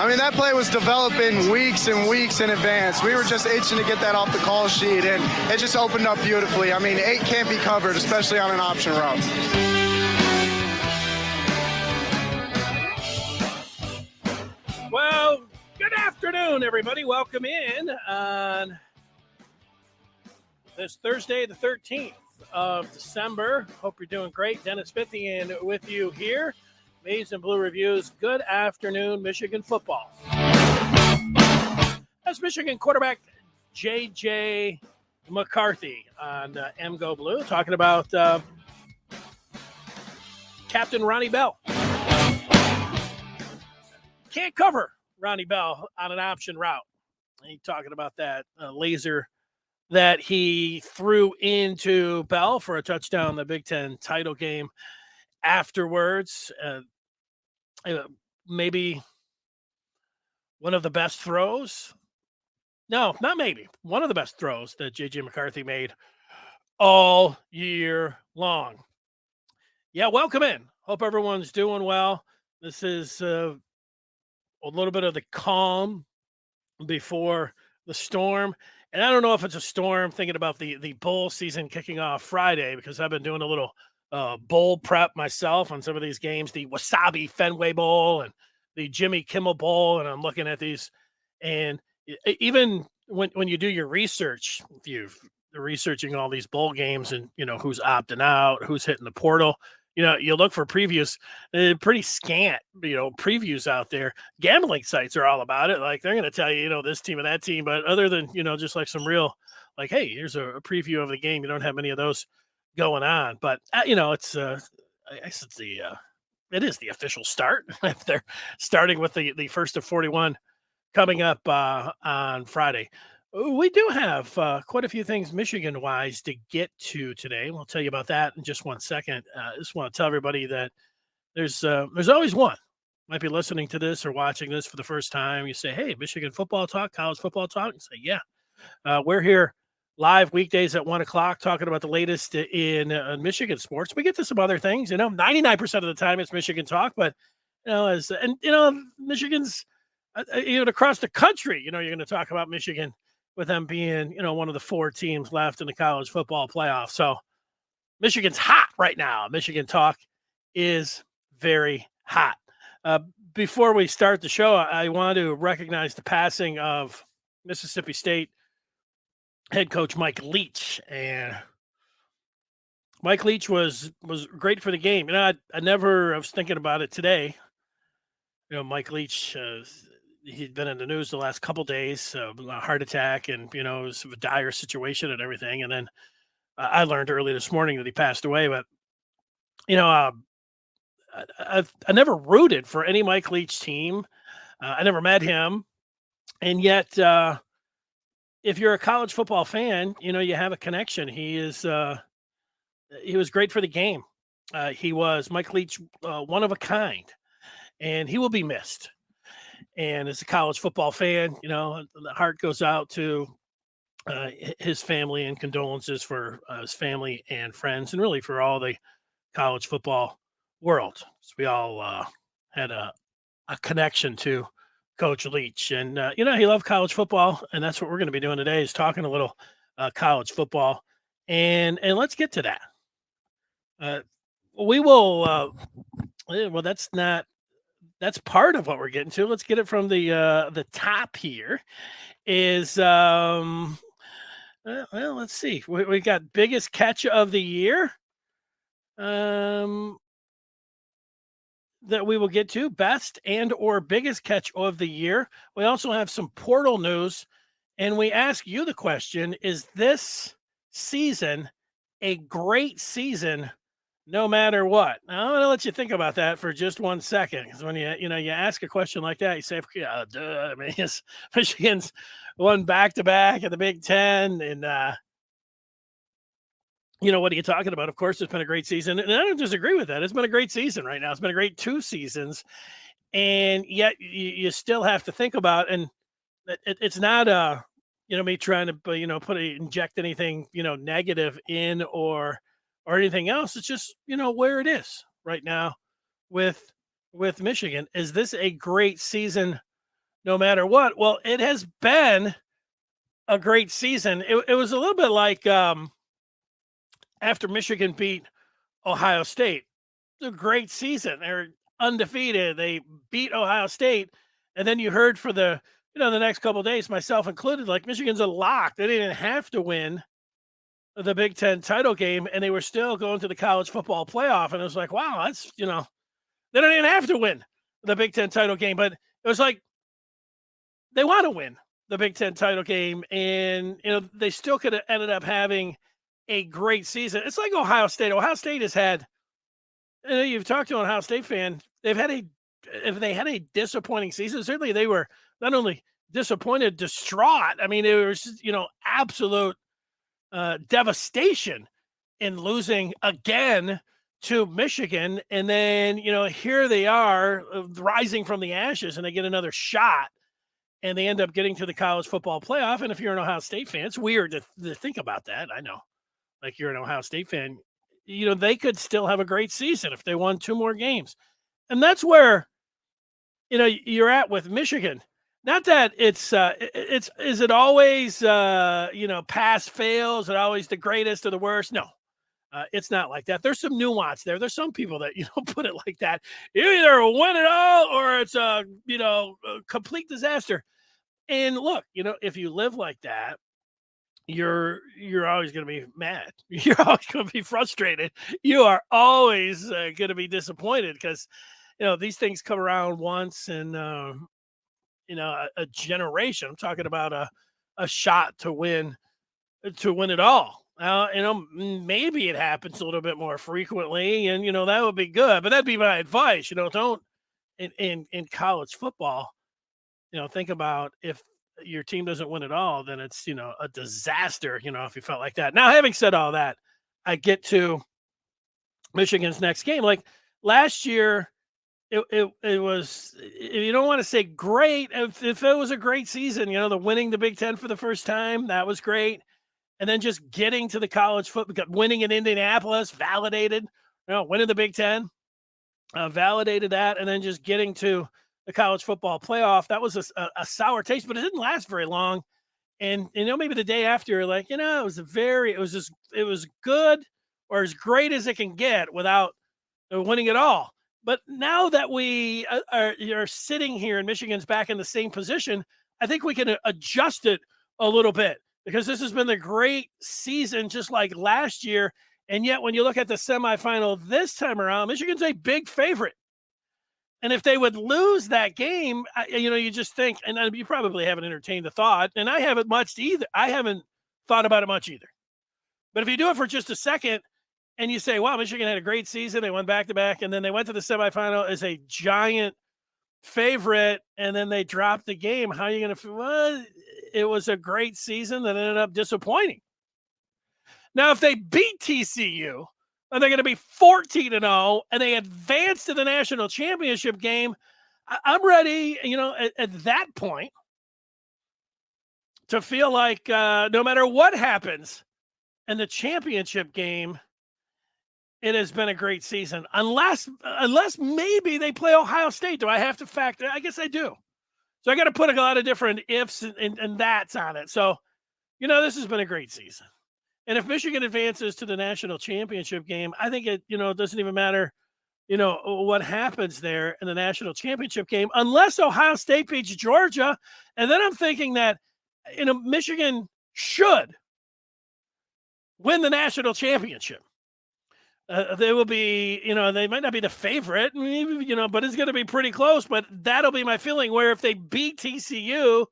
I mean, that play was developing weeks and weeks in advance. We were just itching to get that off the call sheet, and it just opened up beautifully. I mean, 8 can't be covered, especially on an option route. Well, good afternoon, everybody. Welcome in on this Thursday, the 13th of December. Hope you're doing great. Dennis Fithian with you here. Maize and Blue Reviews. Good afternoon, Michigan football. That's Michigan quarterback J.J. McCarthy on MGO Blue, talking about Captain Ronnie Bell. Can't cover Ronnie Bell on an option route. He's talking about that laser that he threw into Bell for a touchdown in the Big Ten title game afterwards. Maybe one of the best throws. No, not maybe. One of the best throws that J.J. McCarthy made all year long. Yeah, welcome in. Hope everyone's doing well. This is a little bit of the calm before the storm. And I don't know if it's a storm, thinking about the bowl season kicking off Friday, because I've been doing a little bowl prep myself on some of these games, the Wasabi Fenway Bowl and the Jimmy Kimmel Bowl. And I'm looking at these, and even when you do your research, if you're researching all these bowl games and, you know, who's opting out, who's hitting the portal, you know, you look for previews, pretty scant, you know, previews out there. Gambling sites are all about it. Like, they're going to tell you, you know, this team and that team. But other than, you know, just like some real, like, hey, here's a preview of the game, you don't have many of those going on. But, you know, it's, I guess it's it is the official start. If they're starting with the first of 41 coming up on Friday. We do have quite a few things Michigan-wise to get to today. We'll tell you about that in just 1 second. I just want to tell everybody that there's always one. Might be listening to this or watching this for the first time. You say, hey, Michigan football talk, college football talk. You say, yeah. We're here live weekdays at 1 o'clock talking about the latest in Michigan sports. We get to some other things. You know, 99% of the time it's Michigan talk. But, you know, Michigan's even across the country, you know, you're going to talk about Michigan with them being, you know, one of the 4 teams left in the college football playoff. So Michigan's hot right now. Michigan talk is very hot. Before we start the show, I want to recognize the passing of Mississippi State head coach Mike Leach. And Mike Leach was great for the game. You know, I was thinking about it today. You know, Mike Leach, he'd been in the news the last couple days, a heart attack, and, you know, it was a dire situation and everything. And then I learned early this morning that he passed away. But, you know, I never rooted for any Mike Leach team. I never met him. And yet, if you're a college football fan, you know, you have a connection. He was great for the game. He was, Mike Leach, one of a kind, and he will be missed. And as a college football fan, you know, the heart goes out to his family, and condolences for his family and friends, and really for all the college football world. So we all had a connection to Coach Leach. And, you know, he loved college football, and that's what we're going to be doing today, is talking a little college football. And let's get to that. We will, well, that's part of what we're getting to. Let's get it from the top here. Is well, let's see. We got biggest catch of the year. That we will get to, best and or biggest catch of the year. We also have some portal news, and we ask you the question: is this season a great season? No matter what. Now, I'm going to let you think about that for just 1 second. Because when you ask a question like that, you say, yeah, duh. I mean, Michigan's won back-to-back in the Big Ten. And, you know, what are you talking about? Of course, it's been a great season. And I don't disagree with that. It's been a great season right now. It's been a great 2 seasons. And yet you still have to think about, and it's not, me trying to, inject anything, negative in or anything else. It's just, where it is right now with Michigan. Is this a great season no matter what. Well, it has been a great season. It was a little bit like after Michigan beat Ohio State. It's a great season. They're undefeated. They beat Ohio State, and then you heard for the the next couple of days, myself included, like Michigan's a lock. They didn't have to win the Big Ten title game, and they were still going to the college football playoff. And it was like, wow, that's they don't even have to win the Big Ten title game, but it was like they want to win the Big Ten title game, and they still could have ended up having a great season. It's like Ohio State. Ohio State has had. You've talked to an Ohio State fan. If they had a disappointing season, certainly they were not only disappointed, distraught. I mean, it was absolute devastation in losing again to Michigan, and then here they are rising from the ashes, and they get another shot, and they end up getting to the college football playoff. And if you're an Ohio State fan, it's weird to think about that. I know, like you're an Ohio State fan, they could still have a great season if they won 2 more games, and that's where you're at with Michigan. Not that it's is it always pass fails? Is it always the greatest or the worst? No, it's not like that. There's some nuance there. There's some people that put it like that. You either win it all or it's a complete disaster. And look, if you live like that, you're always going to be mad. You're always going to be frustrated. You are always going to be disappointed because these things come around once in a generation. I'm talking about a shot to win it all. Maybe it happens a little bit more frequently, and that would be good. But that'd be my advice. Don't in college football. Think about if your team doesn't win it all, then it's a disaster. If you felt like that. Now, having said all that, I get to Michigan's next game. Like last year, it was, you don't want to say great. If it was a great season, the winning the Big Ten for the first time, that was great. And then just getting to the college football, winning in Indianapolis, validated, winning the Big Ten, validated that. And then just getting to the college football playoff, that was a sour taste, but it didn't last very long. And, maybe the day after, like, it was good or as great as it can get without winning it all. But now that we are sitting here and Michigan's back in the same position, I think we can adjust it a little bit because this has been the great season just like last year. And yet when you look at the semifinal this time around, Michigan's a big favorite. And if they would lose that game, you just think, and you probably haven't entertained the thought, and I haven't much either. I haven't thought about it much either. But if you do it for just a second, and you say, wow, Michigan had a great season. They won back-to-back, and then they went to the semifinal as a giant favorite, and then they dropped the game. How are you going to feel? Well, it was a great season that ended up disappointing. Now, if they beat TCU, and they're going to be 14-0, and they advance to the national championship game, I'm ready, at that point to feel like no matter what happens in the championship game, it has been a great season, unless maybe they play Ohio State. Do I have to factor? I guess I do. So I got to put a lot of different ifs and that's on it. So, this has been a great season. And if Michigan advances to the national championship game, I think it doesn't even matter, what happens there in the national championship game, unless Ohio State beats Georgia. And then I'm thinking that, Michigan should win the national championship. They will be, they might not be the favorite, but it's going to be pretty close. But that'll be my feeling where if they beat TCU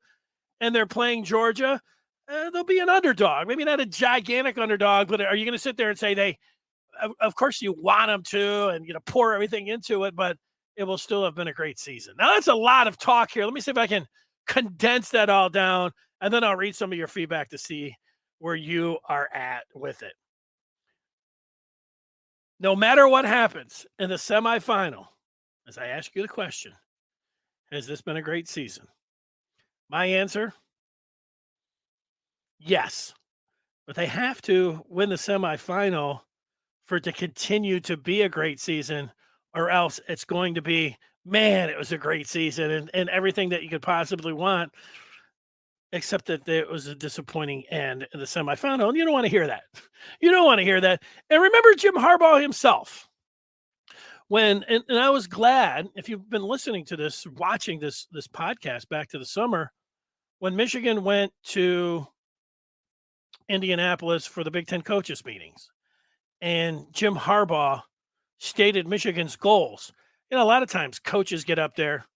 and they're playing Georgia, they'll be an underdog. Maybe not a gigantic underdog, but are you going to sit there and say of course you want them to and, pour everything into it, but it will still have been a great season. Now that's a lot of talk here. Let me see if I can condense that all down, and then I'll read some of your feedback to see where you are at with it. No matter what happens in the semifinal, as I ask you the question, has this been a great season? My answer, yes. But they have to win the semifinal for it to continue to be a great season, or else it's going to be man, it was a great season and everything that you could possibly want, except that it was a disappointing end in the semifinal. And you don't want to hear that. You don't want to hear that. And remember Jim Harbaugh himself. And I was glad, if you've been listening to this, watching this podcast back to the summer, when Michigan went to Indianapolis for the Big Ten coaches meetings, and Jim Harbaugh stated Michigan's goals. You know, a lot of times coaches get up there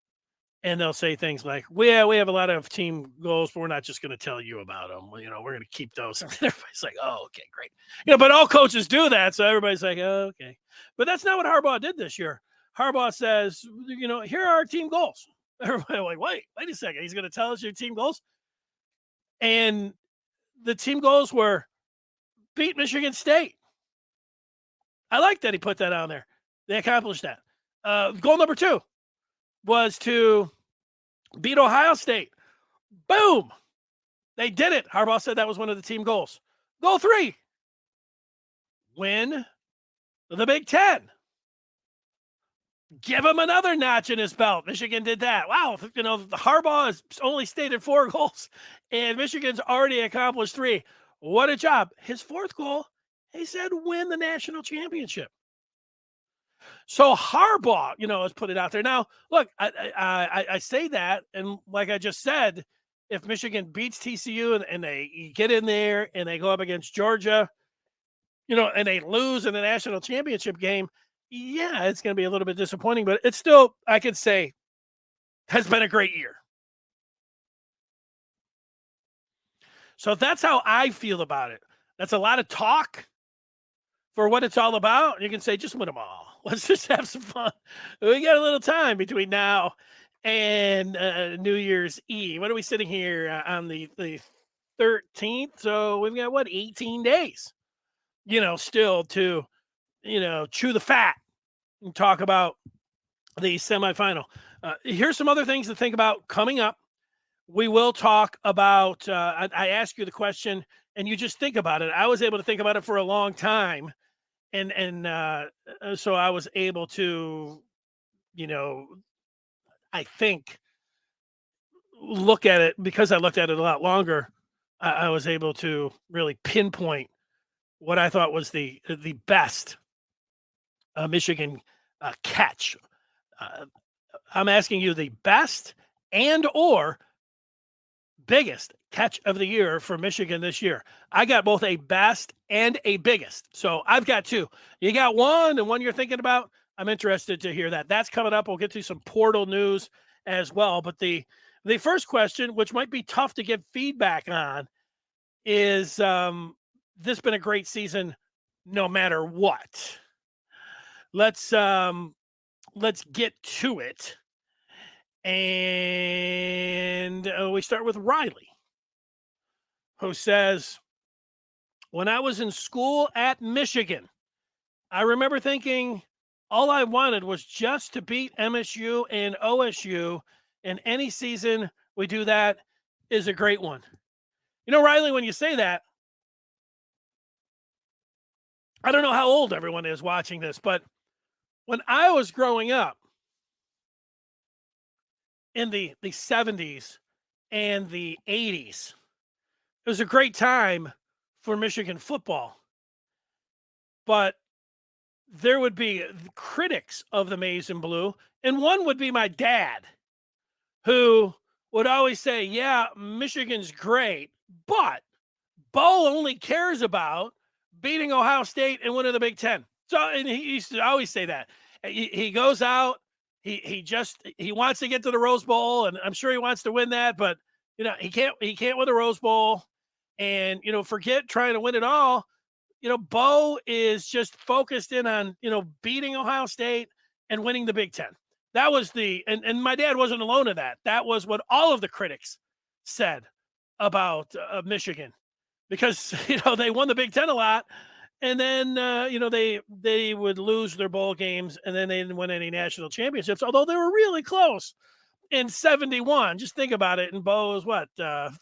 and they'll say things like, "Well, we have a lot of team goals, but we're not just going to tell you about them. You know, we're going to keep those." And everybody's like, "Oh, okay, great." You know, but all coaches do that, so everybody's like, "Oh, okay." But that's not what Harbaugh did this year. Harbaugh says, "You know, here are our team goals." Everybody like, wait a second. He's going to tell us your team goals, and the team goals were beat Michigan State. I like that he put that on there. They accomplished that. Goal number 2 was to beat Ohio State. Boom. They did it. Harbaugh said that was one of the team goals. Goal 3, win the Big Ten. Give him another notch in his belt. Michigan did that. Wow. You know, Harbaugh has only stated 4 goals, and Michigan's already accomplished 3. What a job. His 4th goal, he said win the national championship. So Harbaugh, you know, has put it out there. Now, look, I say that, and like I just said, if Michigan beats TCU and they get in there and they go up against Georgia, you know, and they lose in the national championship game, yeah, it's going to be a little bit disappointing, but it's still, I could say, has been a great year. So that's how I feel about it. That's a lot of talk for what it's all about. You can say, just win them all. Let's just have some fun. We got a little time between now and New Year's Eve. What are we sitting here on the 13th? So we've got, 18 days, you know, still to, you know, chew the fat and talk about the semifinal. Here's some other things to think about coming up. We will talk about, I asked you the question and you just think about it. I was able to think about it for a long time. And so I was able to, you know, I think look at it because I looked at it a lot longer. I was able to really pinpoint what I thought was the best Michigan catch. I'm asking you the best and or biggest catch of the year for Michigan this year. I got both a best and a biggest. So I've got 2. You got one and one you're thinking about? I'm interested to hear that. That's coming up. We'll get to some portal news as well. But the first question, which might be tough to give feedback on, is this been a great season no matter what? Let's get to it. And we start with Riley, who says, when I was in school at Michigan, I remember thinking all I wanted was just to beat MSU and OSU, and any season we do that is a great one. You know, Riley, when you say that, I don't know how old everyone is watching this, but when I was growing up, in the 70s and the 80s. It was a great time for Michigan football. But there would be critics of the maize and blue, and one would be my dad, who would always say, yeah, Michigan's great, but Bo only cares about beating Ohio State and winning the Big Ten. So, and he used to always say that. He goes out, he wants to get to the Rose Bowl, and I'm sure he wants to win that, but you know, he can't win the Rose Bowl, and you know, forget trying to win it all. You know, Bo is just focused in on, you know, beating Ohio State and winning the Big Ten. That was and my dad wasn't alone in that. That was what all of the critics said about Michigan, because you know, they won the Big Ten a lot. And then, you know, they would lose their bowl games, and then they didn't win any national championships, although they were really close in 71. Just think about it. In Bo's,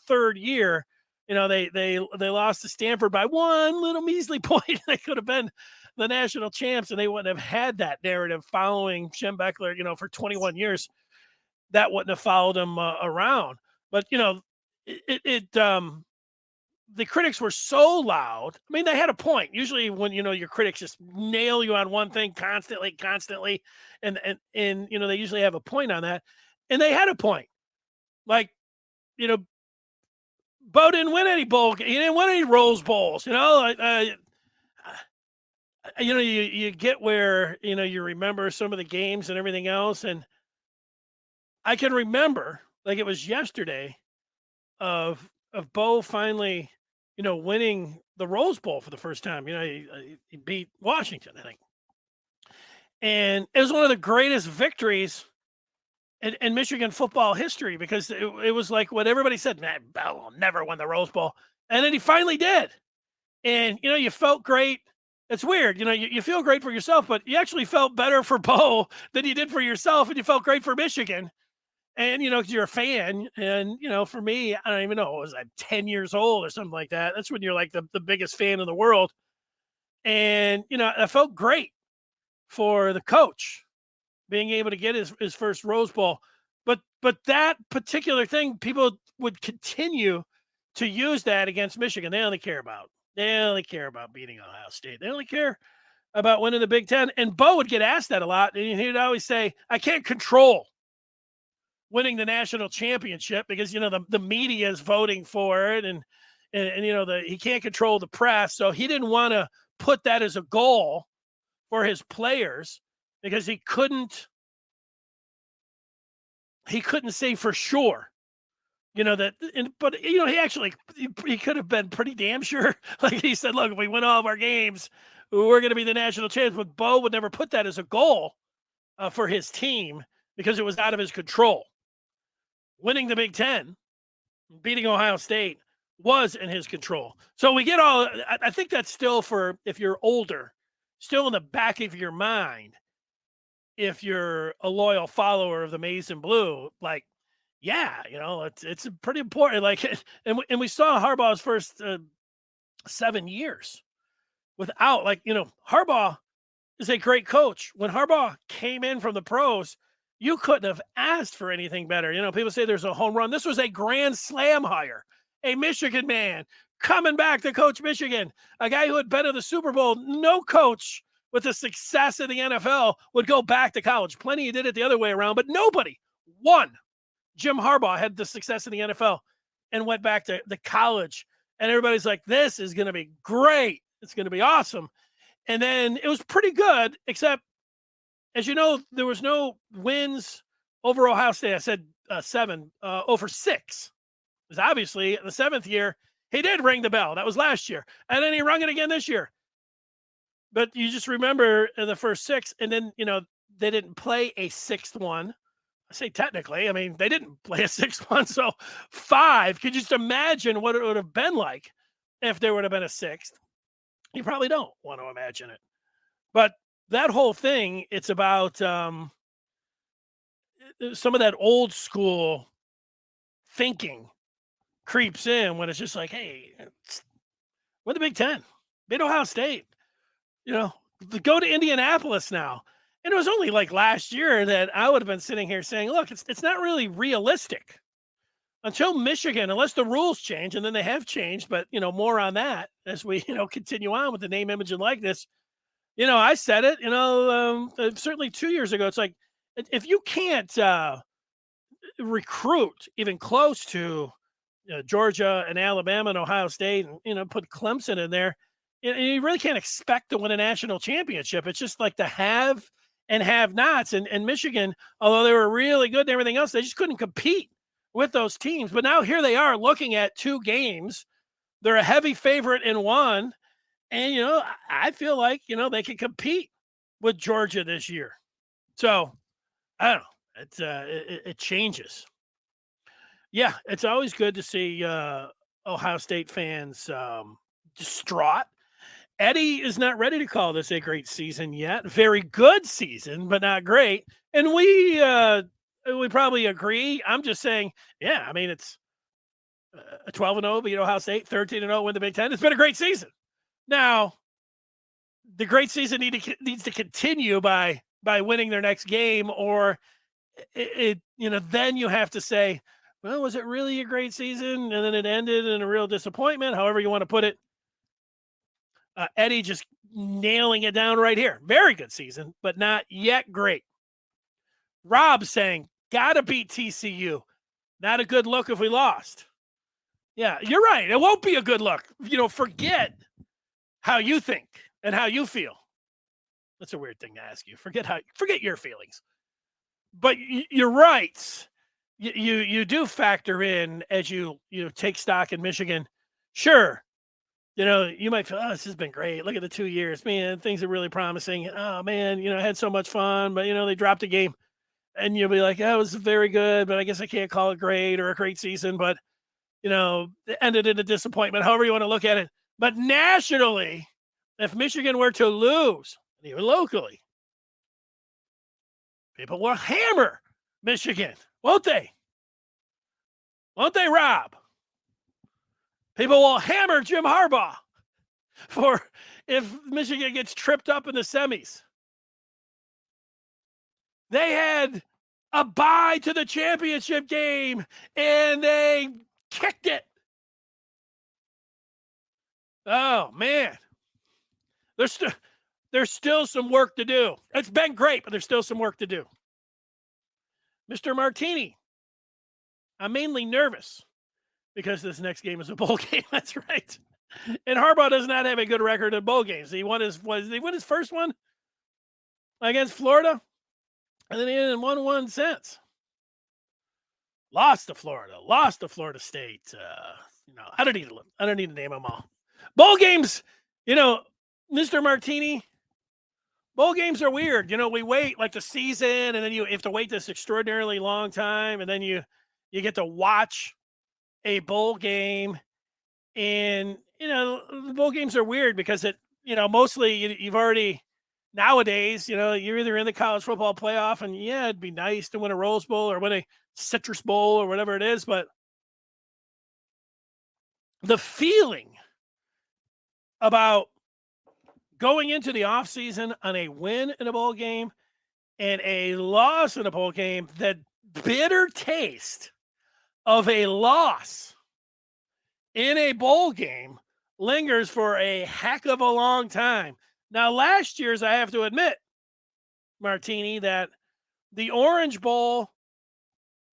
third year, you know, they lost to Stanford by one little measly point. They could have been the national champs, and they wouldn't have had that narrative following Schembechler, for 21 years. That wouldn't have followed him around. But, the critics were so loud. I mean, they had a point. Usually when, your critics just nail you on one thing constantly, and they usually have a point on that. And they had a point. Like, Bo didn't win any bowl. He didn't win any Rose Bowls. You get where, you remember some of the games and everything else. And I can remember, like it was yesterday, of Bo finally, winning the Rose Bowl for the first time. He beat Washington, I think. And it was one of the greatest victories in Michigan football history, because it was like what everybody said, man, Bo will never win the Rose Bowl. And then he finally did. And, you felt great. It's weird. You feel great for yourself, but you actually felt better for Bo than you did for yourself. And you felt great for Michigan. And, because you're a fan. And, for me, I don't even know, was I 10 years old or something like that? That's when you're like the biggest fan in the world. And, I felt great for the coach being able to get his first Rose Bowl. But that particular thing, people would continue to use that against Michigan. They only care about beating Ohio State. They only care about winning the Big Ten. And Bo would get asked that a lot. And he'd always say, I can't control winning the national championship because, the media is voting for it. And he can't control the press. So he didn't want to put that as a goal for his players because he couldn't say for sure, but he could have been pretty damn sure. Like he said, look, if we win all of our games, we're going to be the national champs. But Bo would never put that as a goal for his team because it was out of his control. Winning the Big Ten, beating Ohio State was in his control. So we get I think that's still, for if you're older, still in the back of your mind. If you're a loyal follower of the Maize and Blue, like, yeah, it's pretty important. Like, and we saw Harbaugh's first 7 years without, Harbaugh is a great coach. When Harbaugh came in from the pros, you couldn't have asked for anything better. People say there's a home run. This was a grand slam hire. A Michigan man coming back to coach Michigan, a guy who had been to the Super Bowl. No coach with the success in the NFL would go back to college. Plenty did it the other way around, but nobody won. Jim Harbaugh had the success in the NFL and went back to the college. And everybody's like, this is going to be great. It's going to be awesome. And then it was pretty good, except, as you know, there was no wins over Ohio State. I said 7 over 6. Because obviously the 7th year, he did ring the bell. That was last year. And then he rung it again this year. But you just remember the first 6, and then, they didn't play a 6th one. I say technically, they didn't play a 6th one, so 5. Could you just imagine what it would have been like if there would have been a 6th? You probably don't want to imagine it. But that whole thing, it's about some of that old school thinking creeps in when it's just like, hey, win the Big Ten, beat Ohio State. Go to Indianapolis now. And it was only like last year that I would have been sitting here saying, look, it's not really realistic until Michigan, unless the rules change, and then they have changed, but, more on that as we, continue on with the name, image, and likeness. I said it, certainly 2 years ago. It's like, if you can't recruit even close to Georgia and Alabama and Ohio State and, put Clemson in there, you really can't expect to win a national championship. It's just like the have and have nots. And Michigan, although they were really good and everything else, they just couldn't compete with those teams. But now here they are looking at 2 games. They're a heavy favorite in one. And, I feel like, they can compete with Georgia this year. So, I don't know. It changes. Yeah, it's always good to see Ohio State fans distraught. Eddie is not ready to call this a great season yet. Very good season, but not great. And we probably agree. I'm just saying, yeah, it's a 12-0 beat Ohio State, 13-0 win the Big Ten. It's been a great season. Now, the great season needs to continue by winning their next game, or then you have to say, well, was it really a great season? And then it ended in a real disappointment, however you want to put it. Eddie just nailing it down right here. Very good season, but not yet great. Rob saying, gotta beat TCU. Not a good look if we lost. Yeah, you're right. It won't be a good look. Forget how you think and how you feel. That's a weird thing to ask you. Forget your feelings. But you're right. You do factor in as you take stock in Michigan. Sure. You might feel, oh, this has been great. Look at the 2 years, man. Things are really promising. Oh man, I had so much fun, but they dropped a game, and you'll be like, oh, it was very good, but I guess I can't call it great or a great season. But it ended in a disappointment. However you want to look at it. But nationally, if Michigan were to lose, even locally, people will hammer Michigan, won't they? Won't they, Rob? People will hammer Jim Harbaugh for if Michigan gets tripped up in the semis. They had a bye to the championship game, and they kicked it. Oh, man. There's still some work to do. It's been great, but there's still some work to do. Mr. Martini, I'm mainly nervous because this next game is a bowl game. That's right. And Harbaugh does not have a good record in bowl games. He won his first one against Florida, and then he hadn't won one since. Lost to Florida State. I don't need to name them all. Bowl games, Mr. Martini, bowl games are weird. We wait like the season, and then you have to wait this extraordinarily long time, and then you get to watch a bowl game. And, the bowl games are weird because mostly you've already nowadays, you're either in the college football playoff, and yeah, it'd be nice to win a Rose Bowl or win a Citrus Bowl or whatever it is. But the feeling about going into the offseason on a win in a bowl game and a loss in a bowl game, the bitter taste of a loss in a bowl game lingers for a heck of a long time. Now, last year's, I have to admit, Martini, that the Orange Bowl,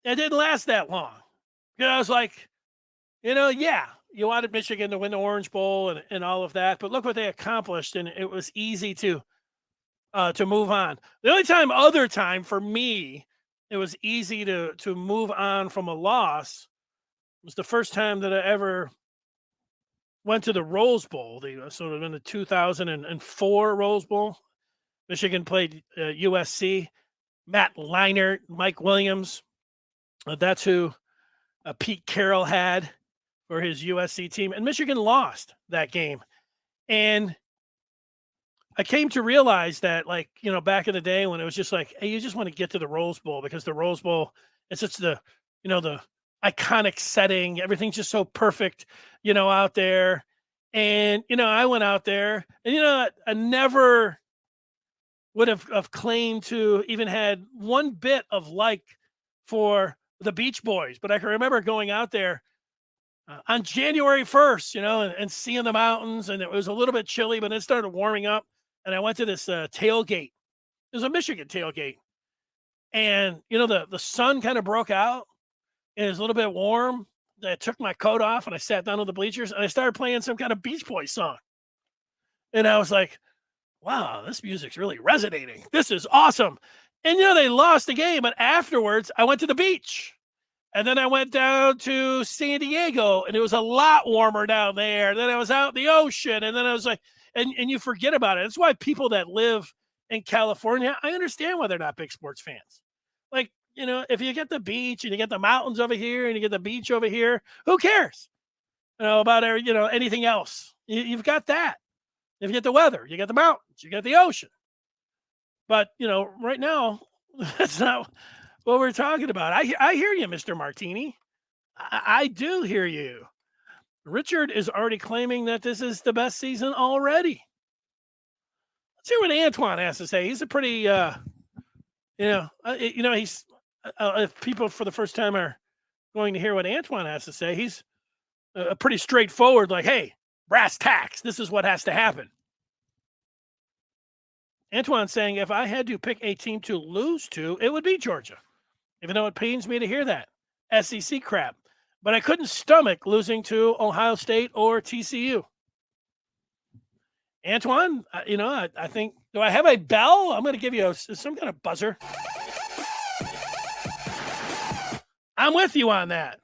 it didn't last that long. I was like, yeah, you wanted Michigan to win the Orange Bowl and all of that, but look what they accomplished, and it was easy to move on. The only other time for me, it was easy to move on from a loss was the first time that I ever went to the Rose Bowl. Sort of in the 2004 Rose Bowl. Michigan played USC. Matt Leinart, Mike Williams. That's who Pete Carroll had for his USC team. And Michigan lost that game. And I came to realize that, back in the day when it was just like, hey, you just want to get to the Rose Bowl because the Rose Bowl, it's just the iconic setting. Everything's just so perfect, out there. And, I went out there and, I never would have claimed to even had one bit of like for the Beach Boys. But I can remember going out there on January 1st, and seeing the mountains, and it was a little bit chilly, but it started warming up. And I went to this tailgate. It was a Michigan tailgate. And, the sun kind of broke out. And it was a little bit warm. I took my coat off and I sat down on the bleachers and I started playing some kind of Beach Boys song. And I was like, wow, this music's really resonating. This is awesome. And, they lost the game. But afterwards, I went to the beach. And then I went down to San Diego, and it was a lot warmer down there. Then I was out in the ocean. And then I was like, and you forget about it. That's why people that live in California, I understand why they're not big sports fans. Like, if you get the beach and you get the mountains over here and you get the beach over here, who cares? About anything else. You've got that. If you get the weather, you got the mountains, you got the ocean. But, right now, that's not what we're talking about. I hear you, Mr. Martini. I do hear you. Richard is already claiming that this is the best season already. see what Antoine has to say. He's a pretty, he's if people for the first time are going to hear what Antoine has to say, he's a pretty straightforward, like, hey, brass tacks, this is what has to happen. Antoine's saying, if I had to pick a team to lose to, it would be Georgia, even though it pains me to hear that. SEC crap. But I couldn't stomach losing to Ohio State or TCU. Antoine, I think, do I have a bell? I'm going to give you some kind of buzzer. I'm with you on that.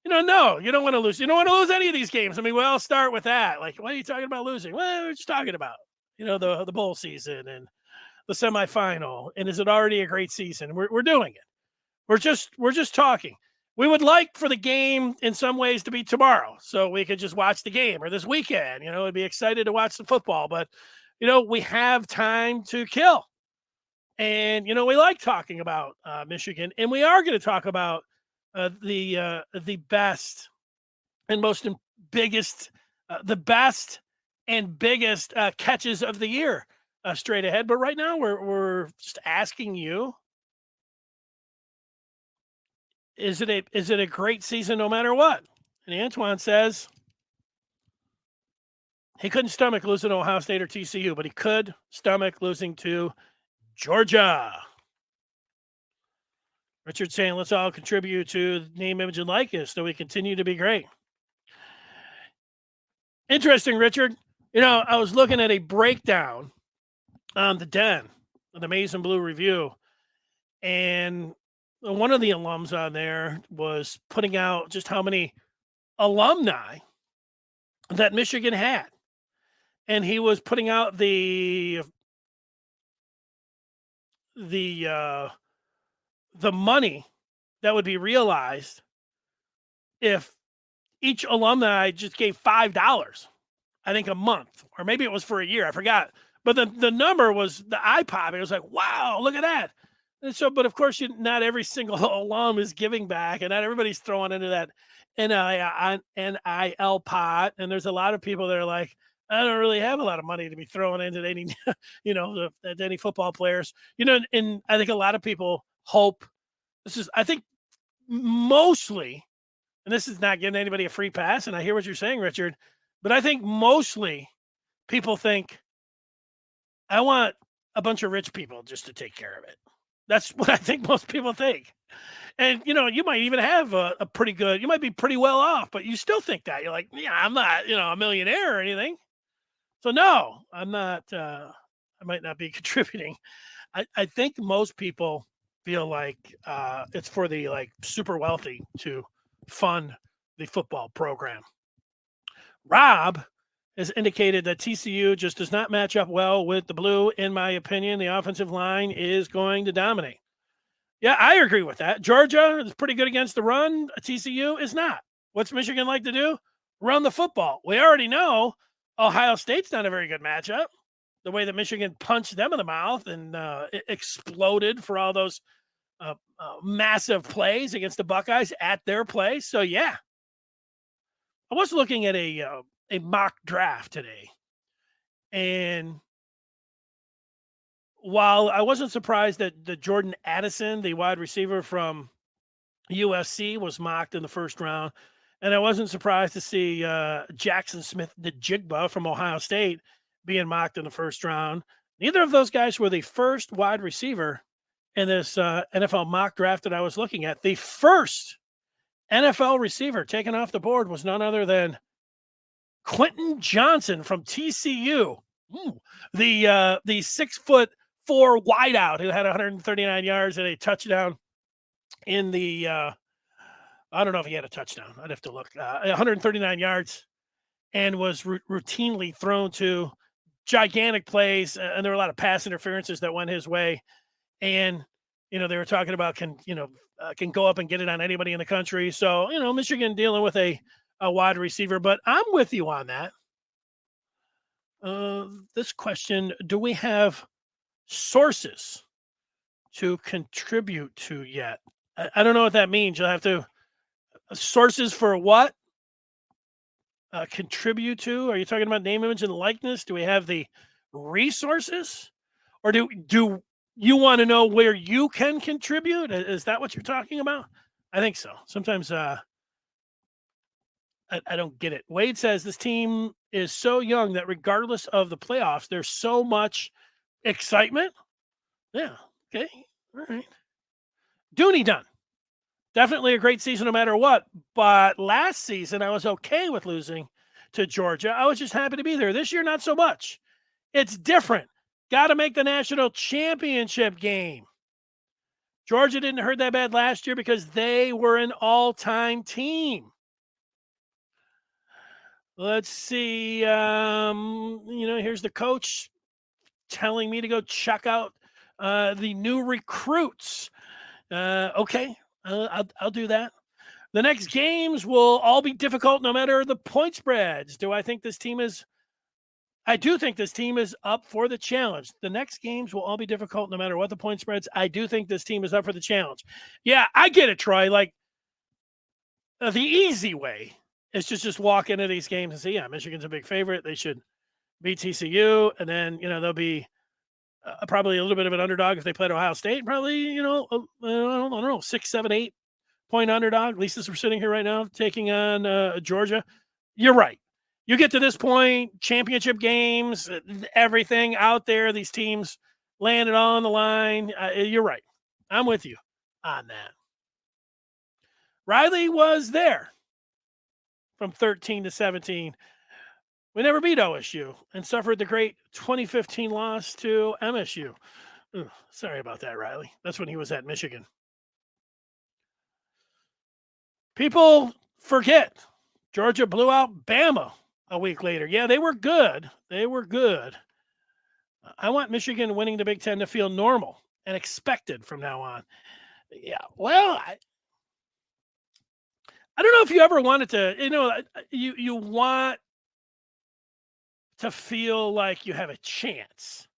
No, you don't want to lose. You don't want to lose any of these games. I mean, we all start with that. Like, what are you talking about losing? Well, we're just talking about, the bowl season and the semifinal. And is it already a great season? We're doing it. We're just talking. We would like for the game in some ways to be tomorrow so we could just watch the game, or this weekend, we'd be excited to watch the football, but we have time to kill. And, we like talking about Michigan, and we are going to talk about the best and the best and biggest catches of the year straight ahead. But right now we're just asking you, is it a great season no matter what? And Antoine says he couldn't stomach losing to Ohio State or TCU, but he could stomach losing to Georgia. Richard saying, let's all contribute to name, image, and likeness so we continue to be great. Interesting, Richard. I was looking at a breakdown on the Den, the Maize and Blue Review, and one of the alums on there was putting out just how many alumni that Michigan had. And he was putting out the money that would be realized if each alumni just gave $5, I think, a month, or maybe it was for a year. I forgot. But the number was the eye-popping. It was like, wow, look at that. And so, but of course, not every single alum is giving back, and not everybody's throwing into that NIL pot. And there's a lot of people that are like, I don't really have a lot of money to be throwing into any, any football players. And I think a lot of people hope I think mostly, and this is not giving anybody a free pass, and I hear what you're saying, Richard, but I think mostly people think, I want a bunch of rich people just to take care of it. That's what I think most people think. And, you might even have a pretty good, you might be pretty well off, but you still think that. You're like, yeah, I'm not, a millionaire or anything. So no, I'm not, I might not be contributing. I think most people feel like it's for the super wealthy to fund the football program. Rob has indicated that TCU just does not match up well with the blue. In my opinion, the offensive line is going to dominate. Yeah, I agree with that. Georgia is pretty good against the run. TCU is not. What's Michigan like to do? Run the football. We already know Ohio State's not a very good matchup. The way that Michigan punched them in the mouth and it exploded for all those massive plays against the Buckeyes at their place. So, yeah. I was looking at a mock draft today. And while I wasn't surprised that the Jordan Addison, the wide receiver from USC, was mocked in the first round, and I wasn't surprised to see Jackson Smith, the Jigba from Ohio State, being mocked in the first round, neither of those guys were the first wide receiver in this NFL mock draft that I was looking at. The first NFL receiver taken off the board was none other than Quentin Johnson from TCU. The 6'4" wideout who had 139 yards and a touchdown in the I don't know if he had a touchdown. I'd have to look. 139 yards and was routinely thrown to gigantic plays, and there were a lot of pass interferences that went his way. And they were talking about can go up and get it on anybody in the country. So Michigan dealing with a wide receiver, but I'm with you on that. This question: do we have sources to contribute to yet? I don't know what that means. You'll have to sources for what? Contribute to? Are you talking about name, image, and likeness? Do we have the resources, or do you want to know where you can contribute? Is that what you're talking about? I think so. Sometimes I don't get it. Wade says this team is so young that regardless of the playoffs, there's so much excitement. Yeah. Okay. All right. Dooney done. Definitely a great season no matter what. But last season, I was okay with losing to Georgia. I was just happy to be there. This year, not so much. It's different. Got to make the national championship game. Georgia didn't hurt that bad last year because they were an all-time team. Let's see. Here's the coach telling me to go check out the new recruits. Okay, I'll do that. The next games will all be difficult no matter the point spreads. I do think this team is up for the challenge. The next games will all be difficult no matter what the point spreads. I do think this team is up for the challenge. Yeah, I get it, Troy. Like, the easy way is just walk into these games and say, yeah, Michigan's a big favorite. They should beat TCU. And then, they'll be probably a little bit of an underdog if they played Ohio State. Probably, I don't know, 6, 7, 8 point underdog. At least as we're sitting here right now, taking on Georgia. You're right. You get to this point, championship games, everything out there, these teams landed on the line. You're right. I'm with you on that. Riley was there from 13 to 17. We never beat OSU and suffered the great 2015 loss to MSU. Ooh, sorry about that, Riley. That's when he was at Michigan. People forget Georgia blew out Bama a week later. Yeah, they were good. I want Michigan winning the Big Ten to feel normal and expected from now on. Yeah, well, I don't know if you ever wanted to, you want to feel like you have a chance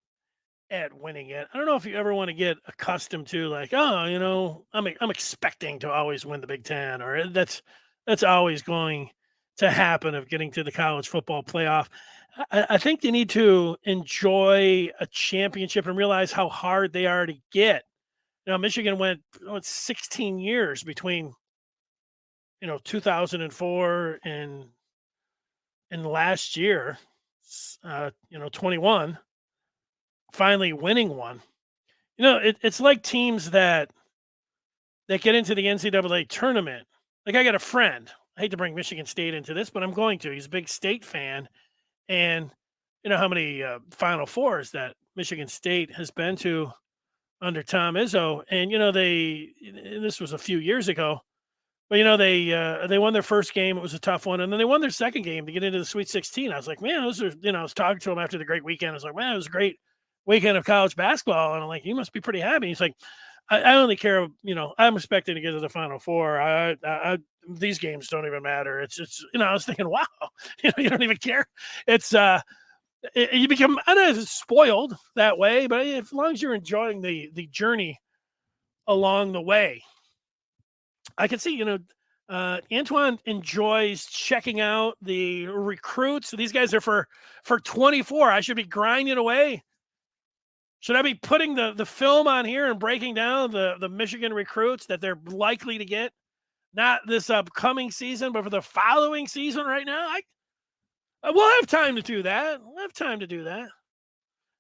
at winning it. I don't know if you ever want to get accustomed to like, I'm expecting to always win the Big Ten, or that's always going to happen of getting to the college football playoff. I think you need to enjoy a championship and realize how hard they are to get. Michigan went 16 years between 2004 and last year, 21, finally winning one. It's like teams that get into the NCAA tournament. Like, I got a friend. I hate to bring Michigan State into this, but I'm going to. He's a big State fan. And you know how many Final Fours that Michigan State has been to under Tom Izzo. And, this was a few years ago, but, they won their first game. It was a tough one. And then they won their second game to get into the Sweet 16. I was like, man, those are, I was talking to him after the great weekend. I was like, man, it was a great weekend of college basketball. And I'm like, you must be pretty happy. He's like, I only care, I'm expecting to get to the Final Four. These games don't even matter. It's just, I was thinking, wow, you don't even care. It's, you become, I don't know if it's spoiled that way, but as long as you're enjoying the journey along the way, I can see, Antoine enjoys checking out the recruits. These guys are for 24. I should be grinding away. Should I be putting the film on here and breaking down the Michigan recruits that they're likely to get? Not this upcoming season, but for the following season right now? We'll have time to do that.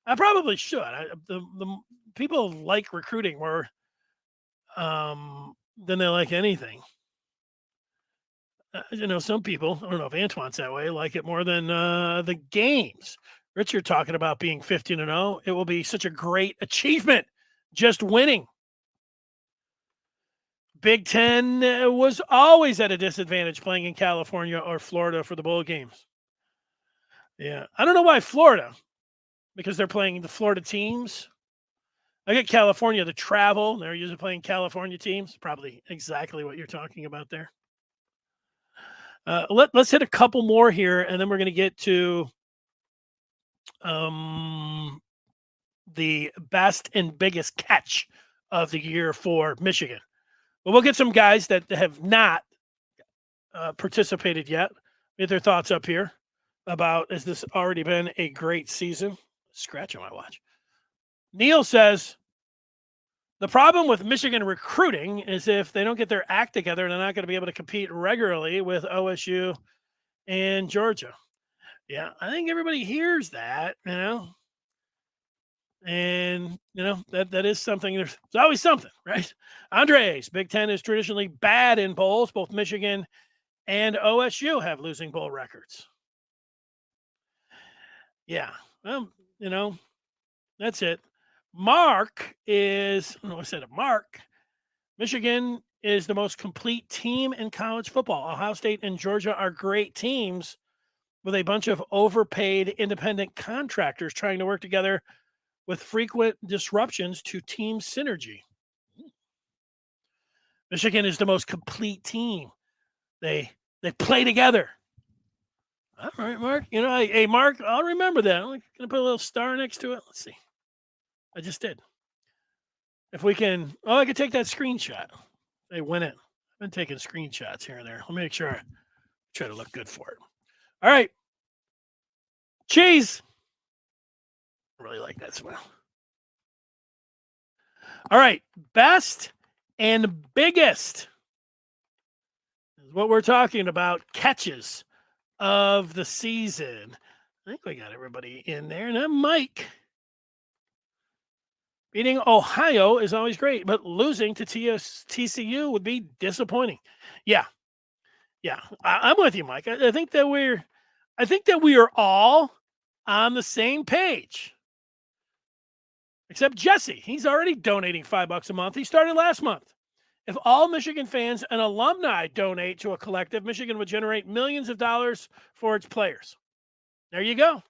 I probably should. The people like recruiting more than they like anything. Some people, I don't know if Antoine's that way, like it more than the games. Richard talking about being 15-0. It will be such a great achievement, just winning. Big Ten was always at a disadvantage playing in California or Florida for the bowl games. Yeah, I don't know why Florida, because they're playing the Florida teams. I get California to travel. They're usually playing California teams. Probably exactly what you're talking about there. Let's hit a couple more here, and then we're going to get to the best and biggest catch of the year for Michigan. But we'll get some guys that have not participated yet. Get their thoughts up here about, has this already been a great season? scratch on my watch. Neil says, the problem with Michigan recruiting is if they don't get their act together, they're not going to be able to compete regularly with OSU and Georgia. Yeah, I think everybody hears that, and that is something. There's always something, right? Andres, Big Ten is traditionally bad in bowls. Both Michigan and OSU have losing bowl records. Yeah, well, that's it. Mark is, I said it, Mark. Michigan is the most complete team in college football. Ohio State and Georgia are great teams with a bunch of overpaid independent contractors trying to work together with frequent disruptions to team synergy. Michigan is the most complete team. They play together. All right, Mark. Hey, Mark, I'll remember that. I'm going to put a little star next to it. Let's see. I just did. If we can, I could take that screenshot. They win it. I've been taking screenshots here and there. Let me make sure I try to look good for it. All right. Cheese. I really like that smell. All right. Best and biggest is what we're talking about. Catches of the season. I think we got everybody in there. Now, Mike. Beating Ohio is always great, but losing to TCU would be disappointing. Yeah. I'm with you, Mike. I think that we are all on the same page. Except Jesse. He's already donating $5 a month. He started last month. If all Michigan fans and alumni donate to a collective, Michigan would generate millions of dollars for its players. There you go.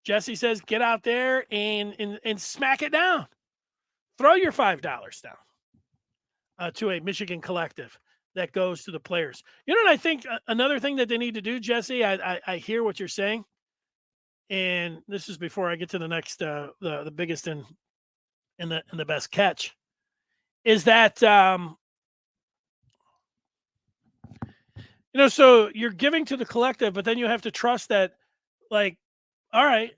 Jesse says, get out there and smack it down. Throw your $5 down to a Michigan collective that goes to the players. You know what I think? Another thing that they need to do, Jesse, I hear what you're saying. And this is before I get to the next, the biggest and the best catch, is that, so you're giving to the collective, but then you have to trust that, like, all right,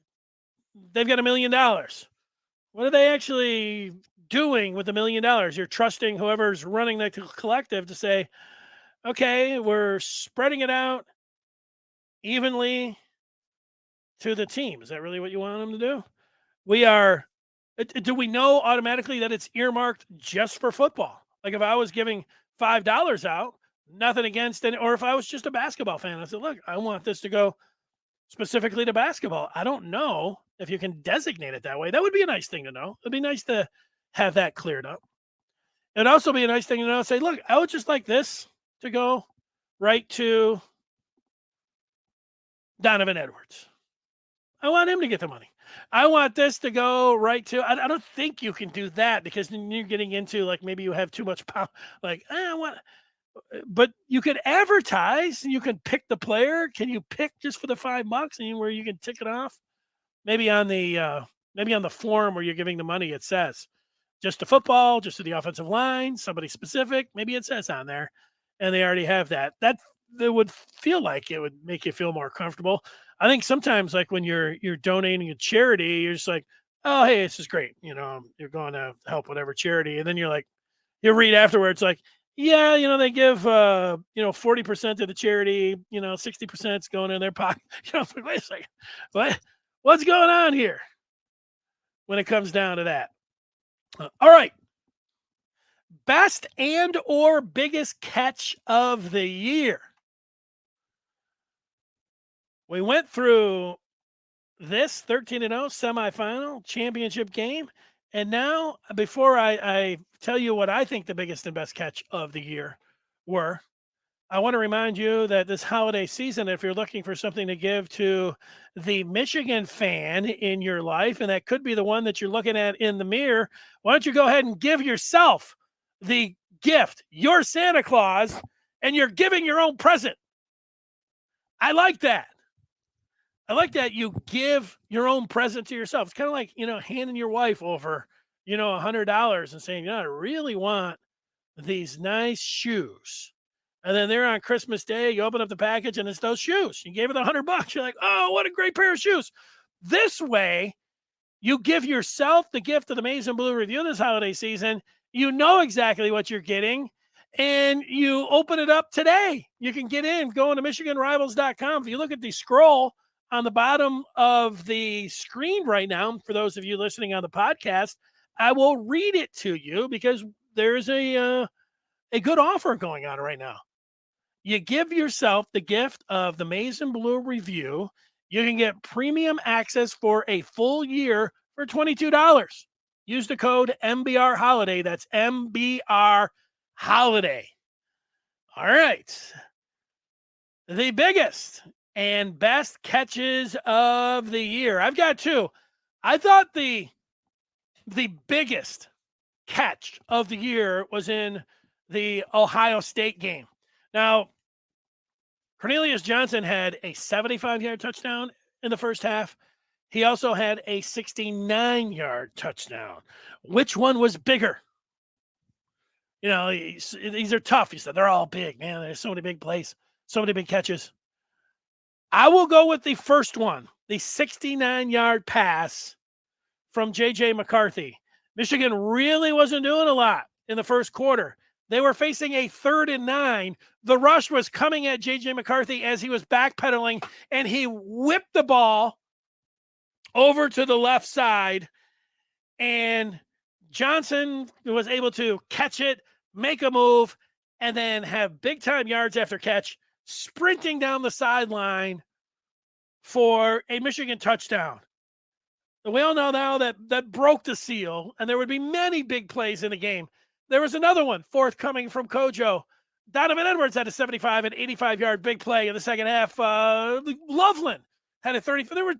they've got $1 million. What are they actually doing with $1 million? You're trusting whoever's running the collective to say, okay, we're spreading it out evenly to the team. Is that really what you want them to do? Do we know automatically that it's earmarked just for football? Like if I was giving $5 out, nothing against it, or if I was just a basketball fan, I said, look, I want this to go specifically to basketball. I don't know if you can designate it that way. That would be a nice thing to know. It'd be nice to have that cleared up. It'd also be a nice thing to know, say, look, I would just like this to go right to Donovan Edwards. I want him to get the money. I want this to go right to, I don't think you can do that because then you're getting into like, maybe you have too much power. Like, but you could advertise, you can pick the player. Can you pick just for the $5 and where you can tick it off? Maybe on the form where you're giving the money, it says just to football, just to the offensive line, somebody specific. Maybe it says on there, and they already have that. That would feel like it would make you feel more comfortable. I think sometimes, like when you're donating a charity, you're just like, oh, hey, this is great. You're going to help whatever charity, and then you're like, you read afterwards, like, yeah, they give 40% to the charity, 60% is going in their pocket. Wait a second, what's going on here when it comes down to that? All right. Best and or biggest catch of the year. We went through this 13-0 semifinal championship game. And now, before I tell you what I think the biggest and best catch of the year were, I want to remind you that this holiday season, if you're looking for something to give to the Michigan fan in your life, and that could be the one that you're looking at in the mirror, why don't you go ahead and give yourself the gift, your Santa Claus, and you're giving your own present. I like that. I like that you give your own present to yourself. It's kind of like, handing your wife over, $100 and saying, I really want these nice shoes. And then there on Christmas Day, you open up the package and it's those shoes. You gave it $100. You're like, oh, what a great pair of shoes. This way, You give yourself the gift of the Maize and Blue review this holiday season. You know exactly what you're getting, and you open it up today. You can get in, go into MichiganRivals.com. If you look at the scroll on the bottom of the screen right now, for those of you listening on the podcast, I will read it to you because there's a good offer going on right now. You give yourself the gift of the Maize and Blue review. You can get premium access for a full year for $22. Use the code MBR Holiday. That's MBR Holiday. All right. The biggest and best catches of the year. I've got two. I thought the biggest catch of the year was in the Ohio State game. Now, Cornelius Johnson had a 75-yard touchdown in the first half. He also had a 69-yard touchdown. Which one was bigger? You know, these are tough. He said they're all big, man. There's so many big plays, so many big catches. I will go with the first one, the 69-yard pass from J.J. McCarthy. Michigan really wasn't doing a lot in the first quarter. They were facing a 3rd and 9. The rush was coming at J.J. McCarthy as he was backpedaling, and he whipped the ball over to the left side, and Johnson was able to catch it, make a move, and then have big-time yards after catch, sprinting down the sideline for a Michigan touchdown. We all know now that broke the seal, and there would be many big plays in the game. There was another one forthcoming from Kojo. Donovan Edwards had a 75 and 85-yard big play in the second half. Loveland had a 30. There were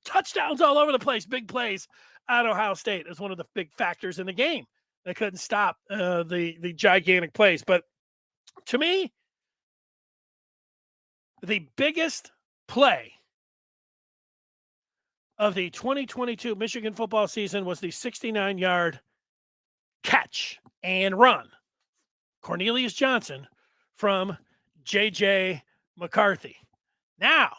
touchdowns all over the place, big plays at Ohio State as one of the big factors in the game. They couldn't stop the gigantic plays. But to me, the biggest play of the 2022 Michigan football season was the 69-yard catch and run, Cornelius Johnson from J.J. McCarthy. Now,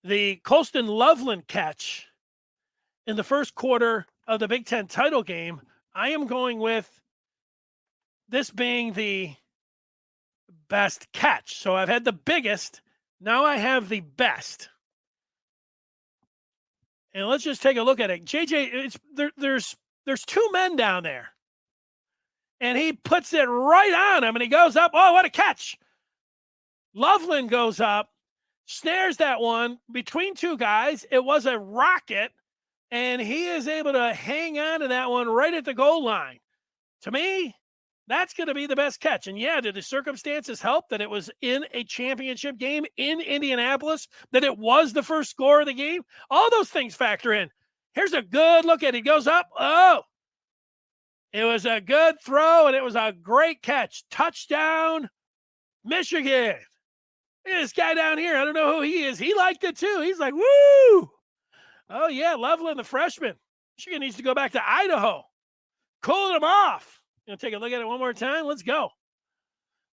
the Colston Loveland catch in the first quarter of the Big Ten title game, I am going with this being the best catch. So I've had the biggest. Now I have the best. And let's just take a look at it. JJ, there's two men down there. And he puts it right on him, and he goes up. Oh, what a catch. Loveland goes up, snares that one between two guys. It was a rocket, and he is able to hang on to that one right at the goal line. To me, that's going to be the best catch. And yeah, did the circumstances help that it was in a championship game in Indianapolis, that it was the first score of the game? All those things factor in. Here's a good look at it. He goes up. Oh, it was a good throw, and it was a great catch. Touchdown, Michigan. Look at this guy down here. I don't know who he is. He liked it too. He's like, woo. Oh, yeah, Loveland, the freshman. Michigan needs to go back to Idaho. Cooling him off. Gonna take a look at it one more time. Let's go.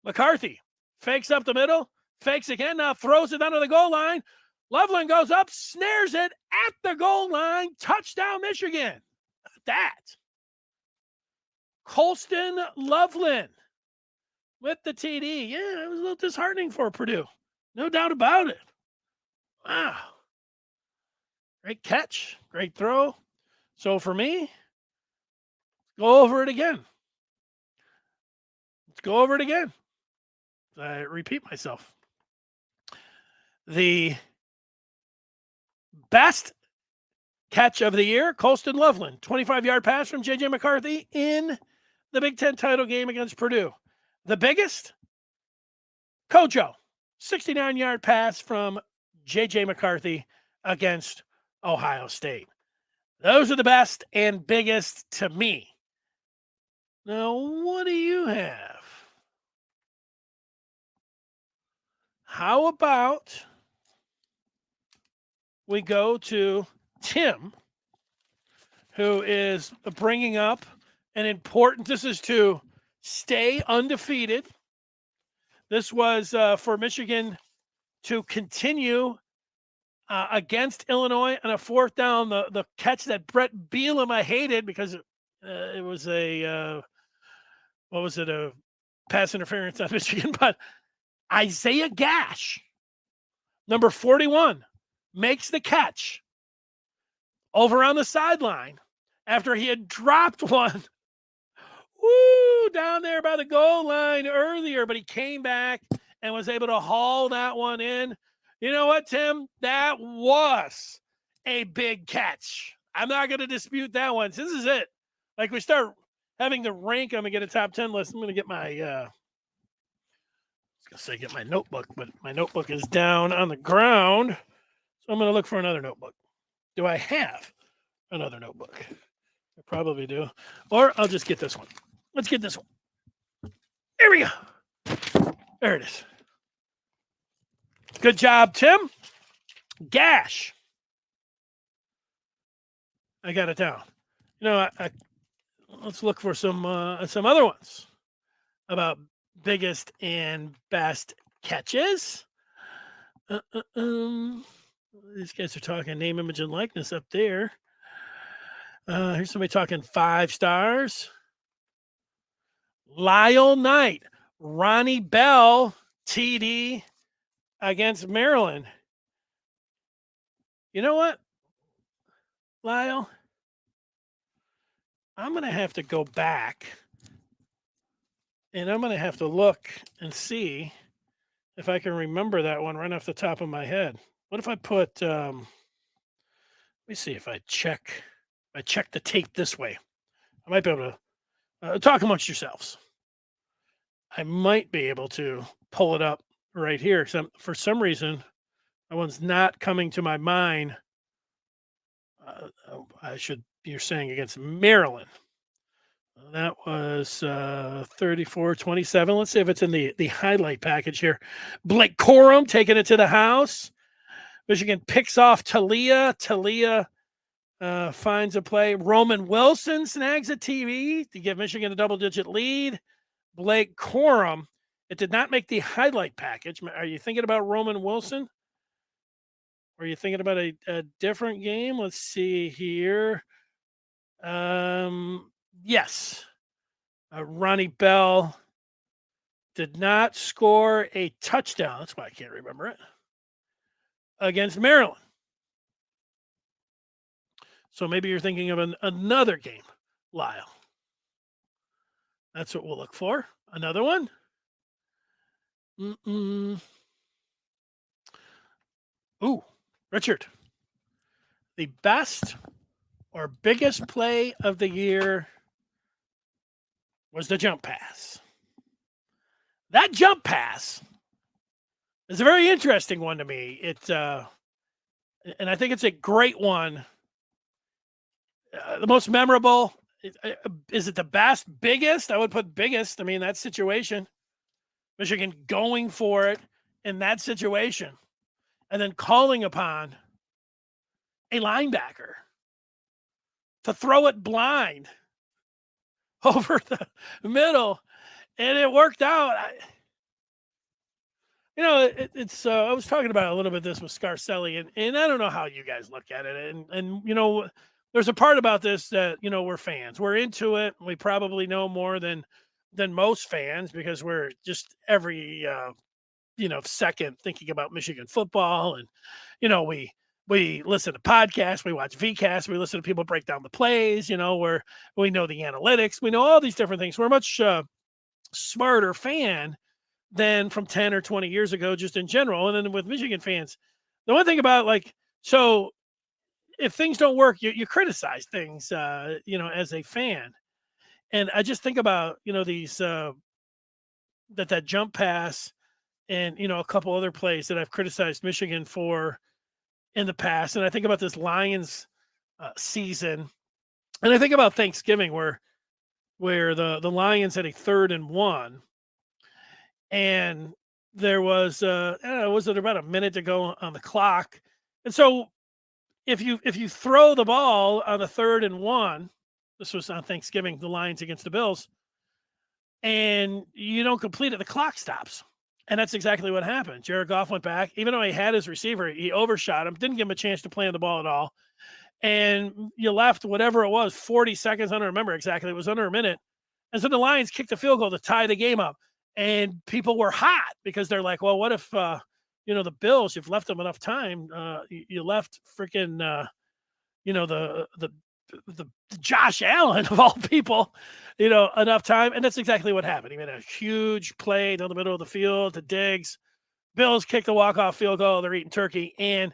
McCarthy fakes up the middle, fakes again, now throws it under the goal line. Loveland goes up, snares it at the goal line. Touchdown, Michigan. That. Colston Loveland with the TD. Yeah, it was a little disheartening for Purdue. No doubt about it. Wow. Great catch. Great throw. So for me, go over it again. Let's go over it again. I repeat myself. The best catch of the year, Colston Loveland, 25-yard pass from J.J. McCarthy in the Big Ten title game against Purdue. The biggest, Kojo, 69-yard pass from J.J. McCarthy against Ohio State. Those are the best and biggest to me. Now, what do you have? How about we go to Tim, who is bringing up an important, this is to stay undefeated. This was for Michigan to continue against Illinois on a 4th down, the catch that Brett Bielema hated because it was a a pass interference on Michigan, but Isaiah Gash, number 41, makes the catch over on the sideline after he had dropped one down there by the goal line earlier, but he came back and was able to haul that one in. You know what, Tim? That was a big catch. I'm not going to dispute that one. This is it. Like, we start having to rank them and get a top 10 list. I'm going to get my, get my notebook, but my notebook is down on the ground. So I'm going to look for another notebook. Do I have another notebook? I probably do. Or I'll just get this one. Let's get this one. There we go. There it is. Good job, Tim. Gash. I got it down. You know, let's look for some other ones about biggest and best catches. These guys are talking name, image, and likeness up there. Here's somebody talking 5 stars. Lyle Knight, Ronnie Bell, TD against Maryland. You know what, Lyle? I'm going to have to go back and I'm going to have to look and see if I can remember that one right off the top of my head. What if I put, let me see if I check the tape this way. I might be able to talk amongst yourselves. I might be able to pull it up right here. For some reason, that one's not coming to my mind. You're saying against Maryland. That was 34-27. Let's see if it's in the highlight package here. Blake Corum taking it to the house. Michigan picks off Talia. Talia finds a play. Roman Wilson snags a TV to give Michigan a double-digit lead. Blake Corum. It did not make the highlight package. Are you thinking about Roman Wilson? Or are you thinking about a different game? Let's see here. Yes. Ronnie Bell did not score a touchdown. That's why I can't remember it. Against Maryland. So maybe you're thinking of another game, Lyle. That's what we'll look for. Another one. Ooh, Richard. The best or biggest play of the year was the jump pass. That jump pass is a very interesting one to me. And I think it's a great one. The most memorable. Is it the best? Biggest? I would put biggest. I mean, that situation. Michigan going for it in that situation. And then calling upon a linebacker to throw it blind over the middle. And it worked out. I was talking about a little bit this with Scarcelli, and I don't know how you guys look at it. And there's a part about this that, we're fans. We're into it. We probably know more than most fans because we're just every, second thinking about Michigan football. And, we listen to podcasts, we watch VCasts, we listen to people break down the plays, where we know the analytics, we know all these different things. We're a much smarter fan than from 10 or 20 years ago, just in general. And then with Michigan fans, the one thing about so if things don't work, you criticize things, as a fan. And I just think about, these, that jump pass and, a couple other plays that I've criticized Michigan for in the past. And I think about this Lions season. And I think about Thanksgiving where the Lions had a 3rd and 1. And there was, was it about a minute to go on the clock? And so if you throw the ball on the 3rd and 1, this was on Thanksgiving, the Lions against the Bills, and you don't complete it, the clock stops. And that's exactly what happened. Jared Goff went back. Even though he had his receiver, he overshot him, didn't give him a chance to play on the ball at all. And you left whatever it was, 40 seconds, I don't remember exactly. It was under a minute. And so the Lions kicked a field goal to tie the game up. And people were hot because they're like, well, what if, the Bills, you've left them enough time. You left freaking, the Josh Allen of all people, enough time. And that's exactly what happened. He made a huge play down the middle of the field to Diggs. Bills kicked the walk-off field goal. They're eating turkey. And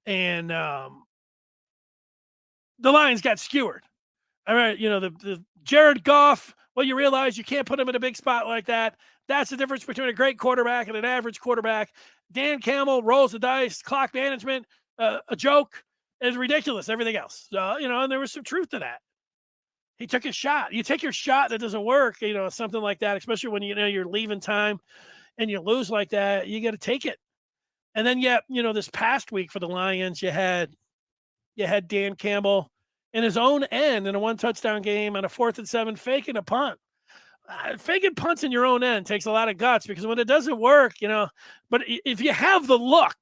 the Lions got skewered. All right, the Jared Goff, well, you realize you can't put him in a big spot like that. That's the difference between a great quarterback and an average quarterback. Dan Campbell rolls the dice, clock management, a joke. Is ridiculous, everything else. And there was some truth to that. He took a shot. You take your shot that doesn't work, something like that, especially when, you're leaving time and you lose like that, you got to take it. And then, this past week for the Lions, you had Dan Campbell in his own end in a 1-touchdown game on a 4th and 7, faking a punt. Faking punts in your own end takes a lot of guts because when it doesn't work, but if you have the look,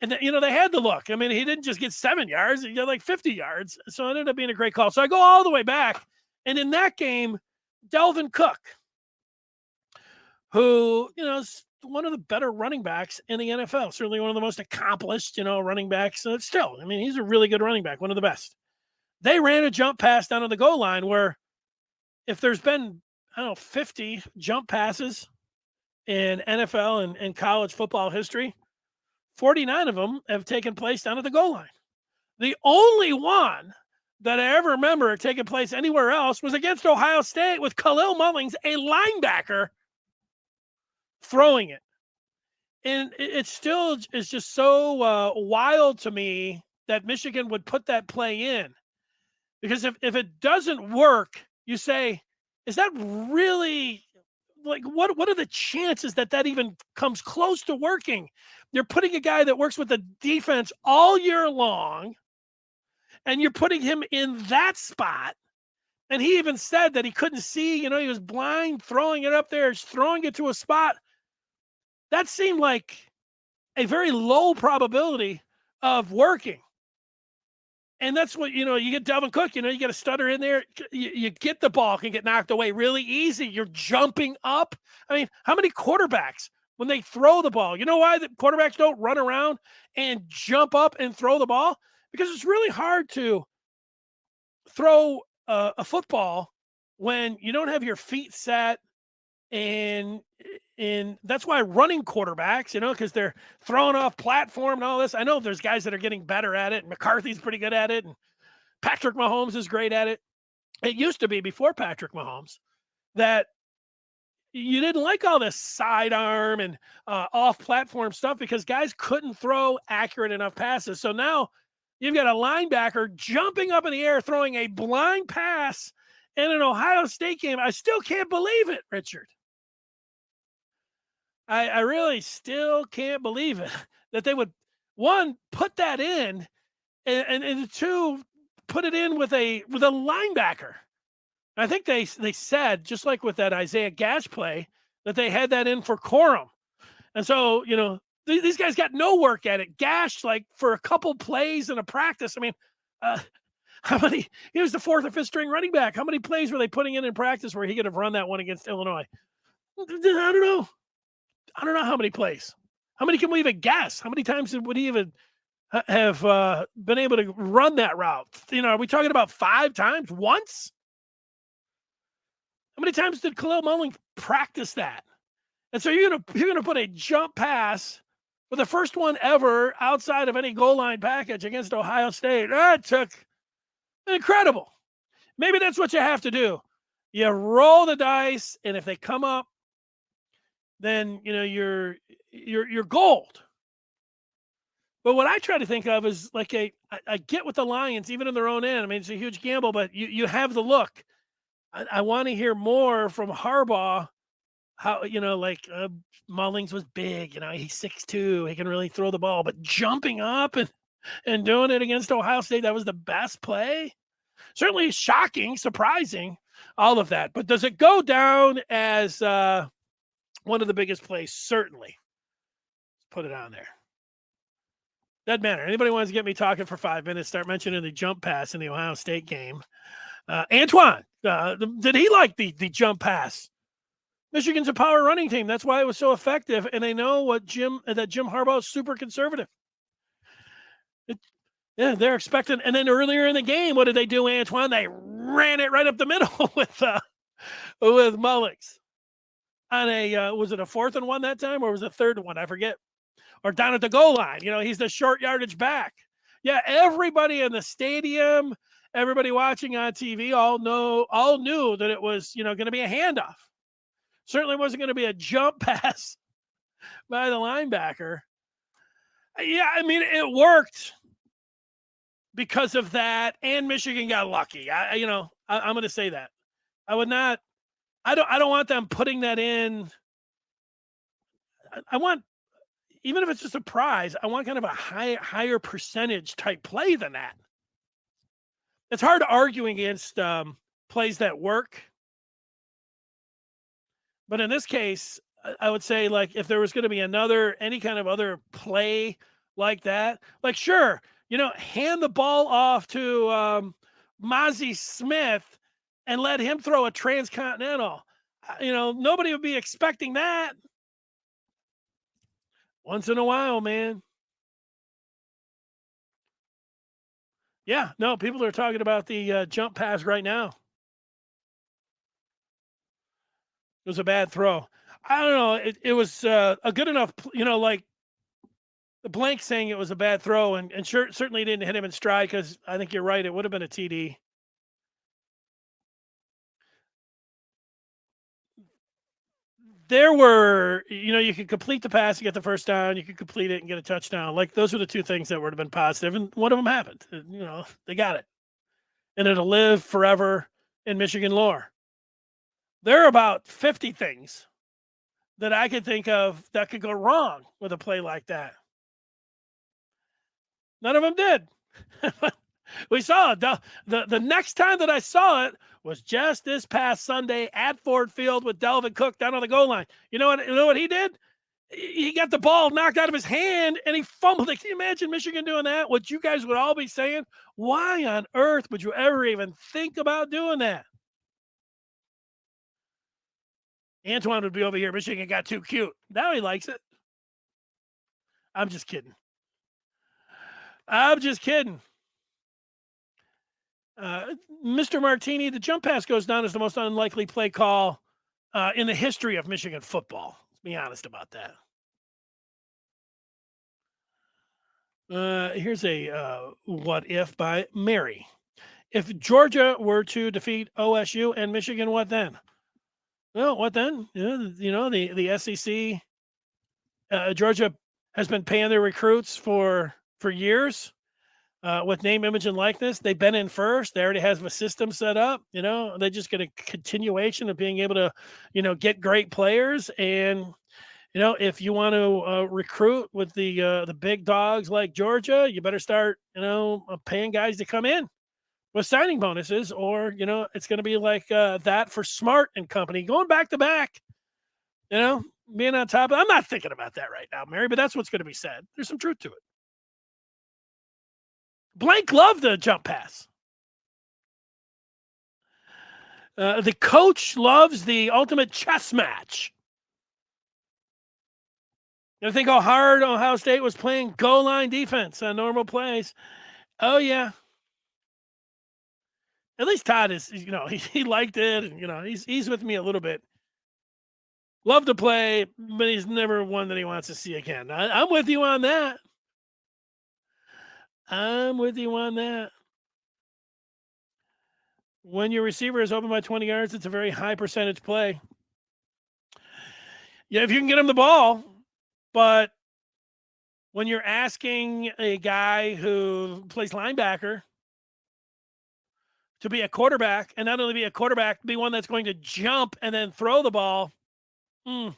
and they had the look. I mean, he didn't just get 7 yards; he got like 50 yards. So it ended up being a great call. So I go all the way back, and in that game, Dalvin Cook, who is one of the better running backs in the NFL, certainly one of the most accomplished, running backs. Still, I mean, he's a really good running back, one of the best. They ran a jump pass down to the goal line where, if there's been 50 jump passes in NFL and college football history, 49 of them have taken place down at the goal line. The only one that I ever remember taking place anywhere else was against Ohio State with Kalel Mullings, a linebacker, throwing it. And it still is just so wild to me that Michigan would put that play in. Because if it doesn't work, you say, is that really... Like, what are the chances that even comes close to working? You're putting a guy that works with the defense all year long, and you're putting him in that spot. And he even said that he couldn't see, he was blind, throwing it up there, throwing it to a spot. That seemed like a very low probability of working. And that's what, you get Dalvin Cook, you get a stutter in there. You get the ball, can get knocked away really easy. You're jumping up. I mean, how many quarterbacks, when they throw the ball, you know why the quarterbacks don't run around and jump up and throw the ball? Because it's really hard to throw a football when you don't have your feet set. And that's why running quarterbacks, because they're throwing off platform and all this. I know there's guys that are getting better at it. McCarthy's pretty good at it. And Patrick Mahomes is great at it. It used to be before Patrick Mahomes that you didn't like all this sidearm and off platform stuff because guys couldn't throw accurate enough passes. So now you've got a linebacker jumping up in the air, throwing a blind pass in an Ohio State game. I still can't believe it, Richard. I really still can't believe it that they would, one, put that in, and two, put it in with a linebacker. I think they said, just like with that Isaiah Gash play, that they had that in for Corum. And so, these guys got no work at it. Gash, like, for a couple plays in a practice. I mean, how many? He was the 4th or 5th string running back. How many plays were they putting in practice where he could have run that one against Illinois? I don't know. I don't know how many plays. How many can we even guess? How many times would he even have been able to run that route? Are we talking about 5 times? Once? How many times did Kalel Mullings practice that? And so you're gonna put a jump pass for the first one ever outside of any goal line package against Ohio State. That took incredible. Maybe that's what you have to do. You roll the dice, and if they come up, then you're gold. But what I try to think of is like I get with the Lions, even in their own end. I mean, it's a huge gamble, but you have the look. I want to hear more from Harbaugh. How Mullings was big. He's 6'2". He can really throw the ball, but jumping up and doing it against Ohio State, that was the best play. Certainly shocking, surprising, all of that. But does it go down as one of the biggest plays, certainly. Put it on there. Doesn't matter. Anybody wants to get me talking for 5 minutes, start mentioning the jump pass in the Ohio State game. Antoine, did he like the jump pass? Michigan's a power running team. That's why it was so effective. And they know that Jim Harbaugh is super conservative. Yeah, they're expecting. And then earlier in the game, what did they do, Antoine? They ran it right up the middle with Mullings on a was it a 4th and 1 that time, or was it a 3rd and 1? I forget. Or down at the goal line. He's the short yardage back. Yeah, everybody in the stadium, everybody watching on TV, all knew that it was going to be a handoff. Certainly wasn't going to be a jump pass by the linebacker. Yeah, I mean, it worked because of that, and Michigan got lucky. I'm going to say that. I would not. I don't want them putting that in. I want, even if it's just a prize, I want kind of a higher percentage type play than that. It's hard arguing against plays that work. But in this case, I would say, like, if there was going to be any kind of other play like that, like, sure, hand the ball off to Mozzie Smith and let him throw a transcontinental. Nobody would be expecting that. Once in a while, man. Yeah, no, people are talking about the jump pass right now. It was a bad throw. I don't know. It was a good enough, like the blank saying it was a bad throw, and certainly didn't hit him in stride, because I think you're right. It would have been a TD. There were, you could complete the pass and get the first down. You could complete it and get a touchdown. Like, those are the two things that would have been positive, and one of them happened. They got it. And it'll live forever in Michigan lore. There are about 50 things that I could think of that could go wrong with a play like that. None of them did. We saw it. The next time that I saw it was just this past Sunday at Ford Field with Delvin Cook down on the goal line. You know what he did? He got the ball knocked out of his hand and he fumbled it. Can you imagine Michigan doing that? What you guys would all be saying? Why on earth would you ever even think about doing that? Antoine would be over here. Michigan got too cute. Now he likes it. I'm just kidding. Mr. Martini, the jump pass goes down as the most unlikely play call in the history of Michigan football. Let's be honest about that. Here's a what if by Mary. If Georgia were to defeat OSU and Michigan, what then? Well, what then? The SEC, Georgia has been paying their recruits for years with name, image, and likeness. They've been in first. They already have a system set up. They just get a continuation of being able to, get great players. And, if you want to recruit with the big dogs like Georgia, you better start, paying guys to come in with signing bonuses, or, it's going to be like that for Smart and company going back to back, being on top. I'm not thinking about that right now, Mary, but that's what's going to be said. There's some truth to it. Blank loved the jump pass. The coach loves the ultimate chess match. You think how hard Ohio State was playing goal line defense on normal plays. Oh, yeah. At least Todd is, he liked it, and, he's with me a little bit. Love to play, but he's never one that he wants to see again. I'm with you on that. When your receiver is open by 20 yards, it's a very high percentage play. Yeah, if you can get him the ball, but when you're asking a guy who plays linebacker to be a quarterback, and not only be a quarterback, be one that's going to jump and then throw the ball. The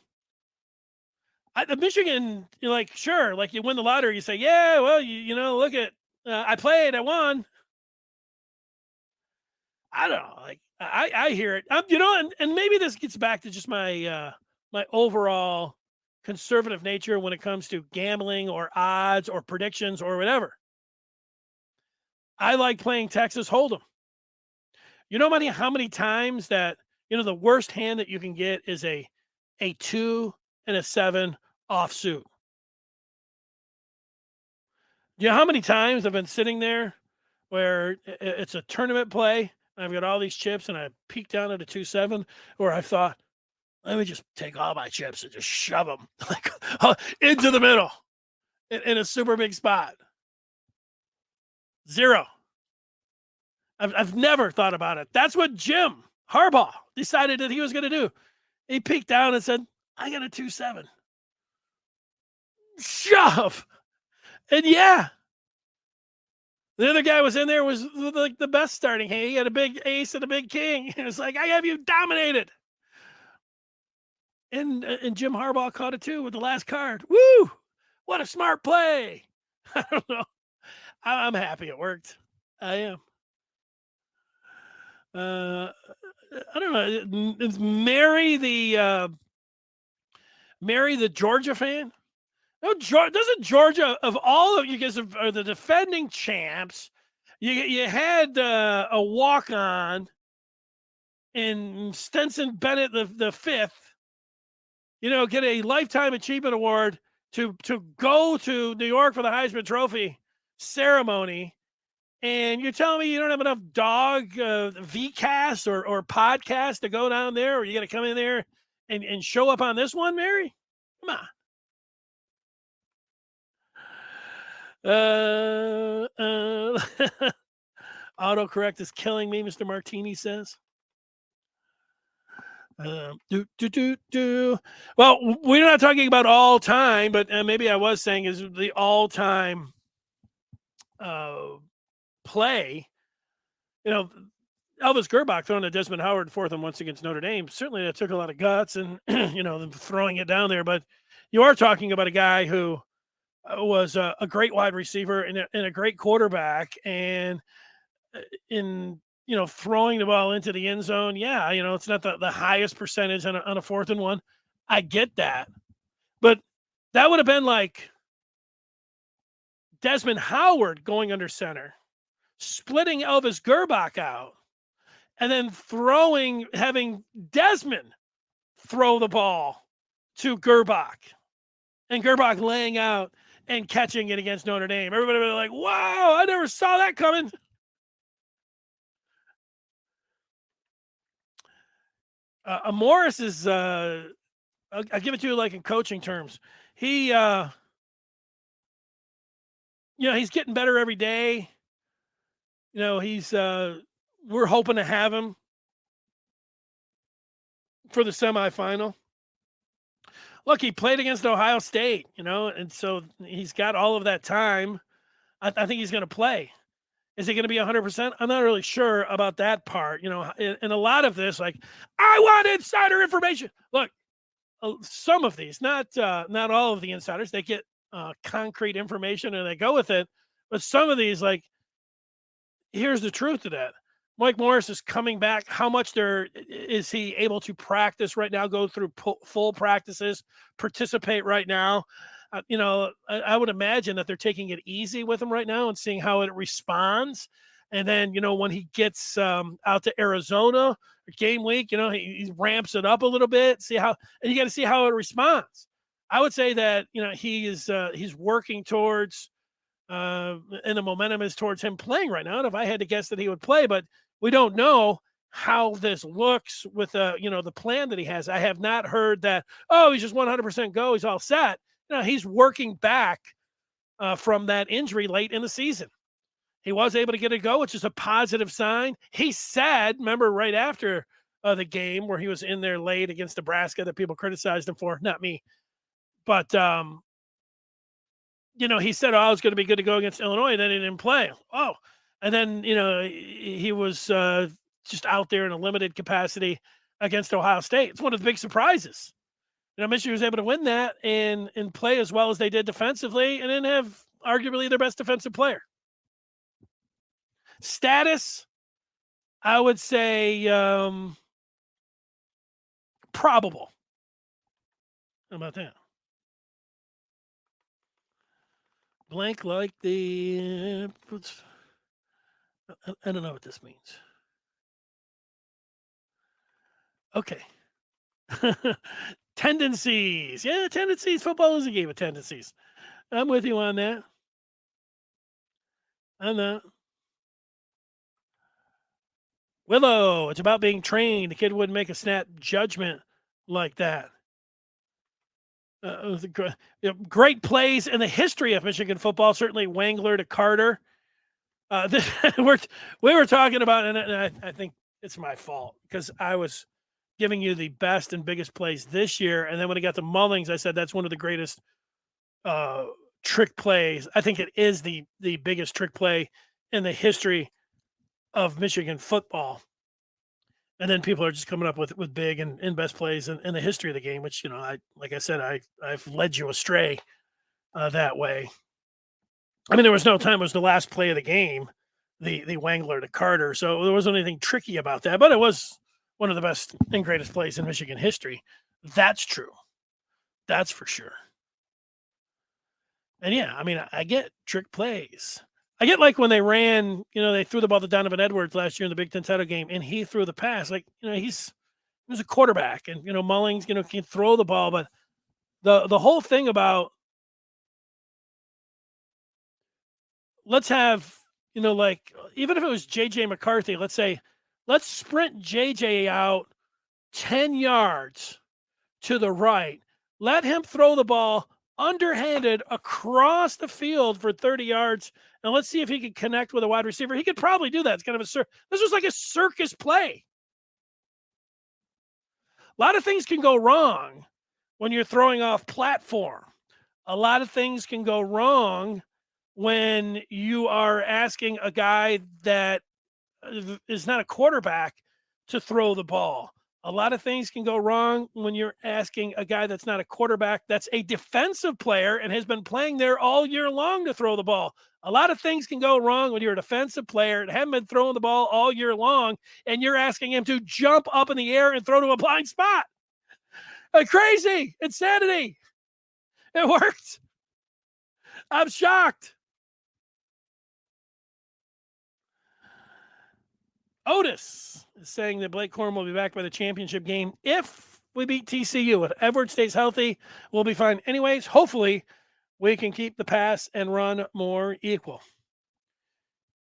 Michigan, you're like, sure, like you win the lottery, you say, yeah, well, look at, I played, I won. I don't know, like I hear it, and maybe this gets back to just my my overall conservative nature when it comes to gambling or odds or predictions or whatever. I like playing Texas Hold'em. You know how many times that, the worst hand that you can get is a 2 and a 7 offsuit. You know how many times I've been sitting there where it's a tournament play, and I've got all these chips, and I peek down at a 2-7, where I thought, let me just take all my chips and just shove them like into the middle in a super big spot. Zero. I've never thought about it. That's what Jim Harbaugh decided that he was going to do. He peeked down and said, I got a 2-7. Shove. And yeah, the other guy was in there, was like the best starting hand. He had a big ace and a big king. It was like, I have you dominated. And Jim Harbaugh caught it too with the last card. Woo! What a smart play. I don't know. I'm happy it worked. I am. I don't know. Is Mary the Georgia fan? No, doesn't Georgia, of all of you guys are the defending champs? You had a walk on in Stenson Bennett the fifth. Get a lifetime achievement award to go to New York for the Heisman Trophy ceremony. And you're telling me you don't have enough dog VCast or podcast to go down there, or you got to come in there and show up on this one, Mary? Come on. Autocorrect is killing me, Mr. Martini says. Well, we're not talking about all time, but maybe I was saying is the all-time play. Elvis Gerbach throwing to Desmond Howard 4th and 1 against Notre Dame. Certainly that took a lot of guts and, them throwing it down there. But you are talking about a guy who was a great wide receiver and a great quarterback. And in, throwing the ball into the end zone, yeah, it's not the highest percentage on a 4th and 1. I get that. But that would have been like Desmond Howard going under center, splitting Elvis Gerbach out, and then having Desmond throw the ball to Gerbach, and Gerbach laying out and catching it against Notre Dame. Everybody was like, wow, I never saw that coming. Morris is, I'll give it to you like in coaching terms. He, he's getting better every day. He's, we're hoping to have him for the semifinal. Look, he played against Ohio State, and so he's got all of that time. I think he's going to play. Is he going to be 100%? I'm not really sure about that part. In a lot of this, like, I want insider information. Look, some of these, not all of the insiders, they get concrete information and they go with it. But some of these, like, here's the truth to that. Mike Morris is coming back. How much is he able to practice right now, go through full practices, participate right now? I would imagine that they're taking it easy with him right now and seeing how it responds. And then, when he gets out to Arizona game week, he ramps it up a little bit, and you got to see how it responds. I would say that, he's working towards, and the momentum is towards him playing right now. And if I had to guess that he would play, but we don't know how this looks with, the plan that he has. I have not heard that, he's just 100% go. He's all set. He's working back from that injury late in the season. He was able to get it go, which is a positive sign. He said, remember right after the game where he was in there late against Nebraska that people criticized him for, not me. But, he said, I was going to be good to go against Illinois, and then he didn't play. Oh, and then, he was just out there in a limited capacity against Ohio State. It's one of the big surprises. Michigan was able to win that and play as well as they did defensively, and then have arguably their best defensive player. Status, I would say probable. How about that? Blank like the. I don't know what this means. Okay. Tendencies. Yeah, tendencies. Football is a game of tendencies. I'm with you on that. I'm not. Willow, it's about being trained. The kid wouldn't make a snap judgment like that. Great plays in the history of Michigan football. Certainly Wangler to Carter. We were talking about, and I think it's my fault because I was giving you the best and biggest plays this year, and then when it got to Mullings, I said that's one of the greatest trick plays. I think it is the biggest trick play in the history of Michigan football. And then people are just coming up with big and best plays in the history of the game, which, like I said, I've led you astray that way. I mean, there was no time. It was the last play of the game, the Wangler to Carter. So there wasn't anything tricky about that, but it was one of the best and greatest plays in Michigan history. That's true. That's for sure. And yeah, I mean, I get trick plays. I get like when they ran, they threw the ball to Donovan Edwards last year in the Big Ten title game, and he threw the pass. Like, he was a quarterback, and Mullings, can throw the ball, but the whole thing about let's have, like even if it was JJ McCarthy, let's say, let's sprint JJ out 10 yards to the right, let him throw the ball underhanded across the field for 30 yards. And let's see if he could connect with a wide receiver. He could probably do that. It's kind of this was like a circus play. A lot of things can go wrong when you're throwing off platform. A lot of things can go wrong when you are asking a guy that is not a quarterback to throw the ball. A lot of things can go wrong when you're asking a guy that's not a quarterback, that's a defensive player and has been playing there all year long to throw the ball. A lot of things can go wrong when you're a defensive player and haven't been throwing the ball all year long, and you're asking him to jump up in the air and throw to a blind spot. Crazy. Insanity. It worked. I'm shocked. Otis is saying that Blake Corum will be back by the championship game if we beat TCU. If Edwards stays healthy, we'll be fine anyways. Hopefully, we can keep the pass and run more equal.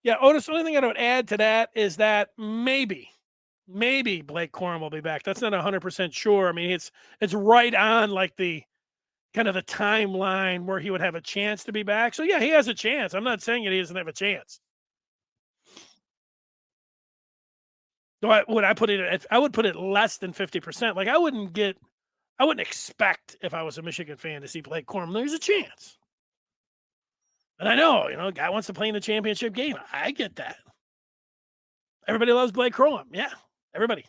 Yeah, Otis, the only thing I would add to that is that maybe Blake Corum will be back. That's not 100% sure. I mean, it's right on like the kind of the timeline where he would have a chance to be back. So, yeah, he has a chance. I'm not saying he doesn't have a chance. Would I put it? I would put it less than 50%. Like I wouldn't expect if I was a Michigan fan to see Blake Corum. There's a chance, and I know a guy wants to play in the championship game. I get that. Everybody loves Blake Corum. Yeah, everybody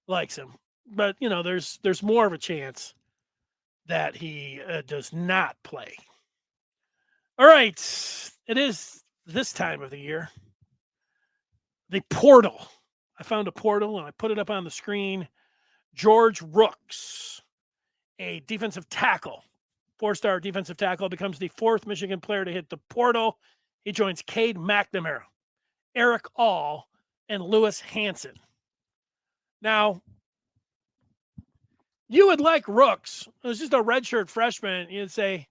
likes him, but there's more of a chance that he does not play. All right, it is this time of the year. The portal. I found a portal and I put it up on the screen. George Rooks, a defensive tackle, 4-star defensive tackle, becomes the 4th Michigan player to hit the portal. He joins Cade McNamara, Eric All, and Lewis Hanson. Now, you would like Rooks. It was just a redshirt freshman. You'd say,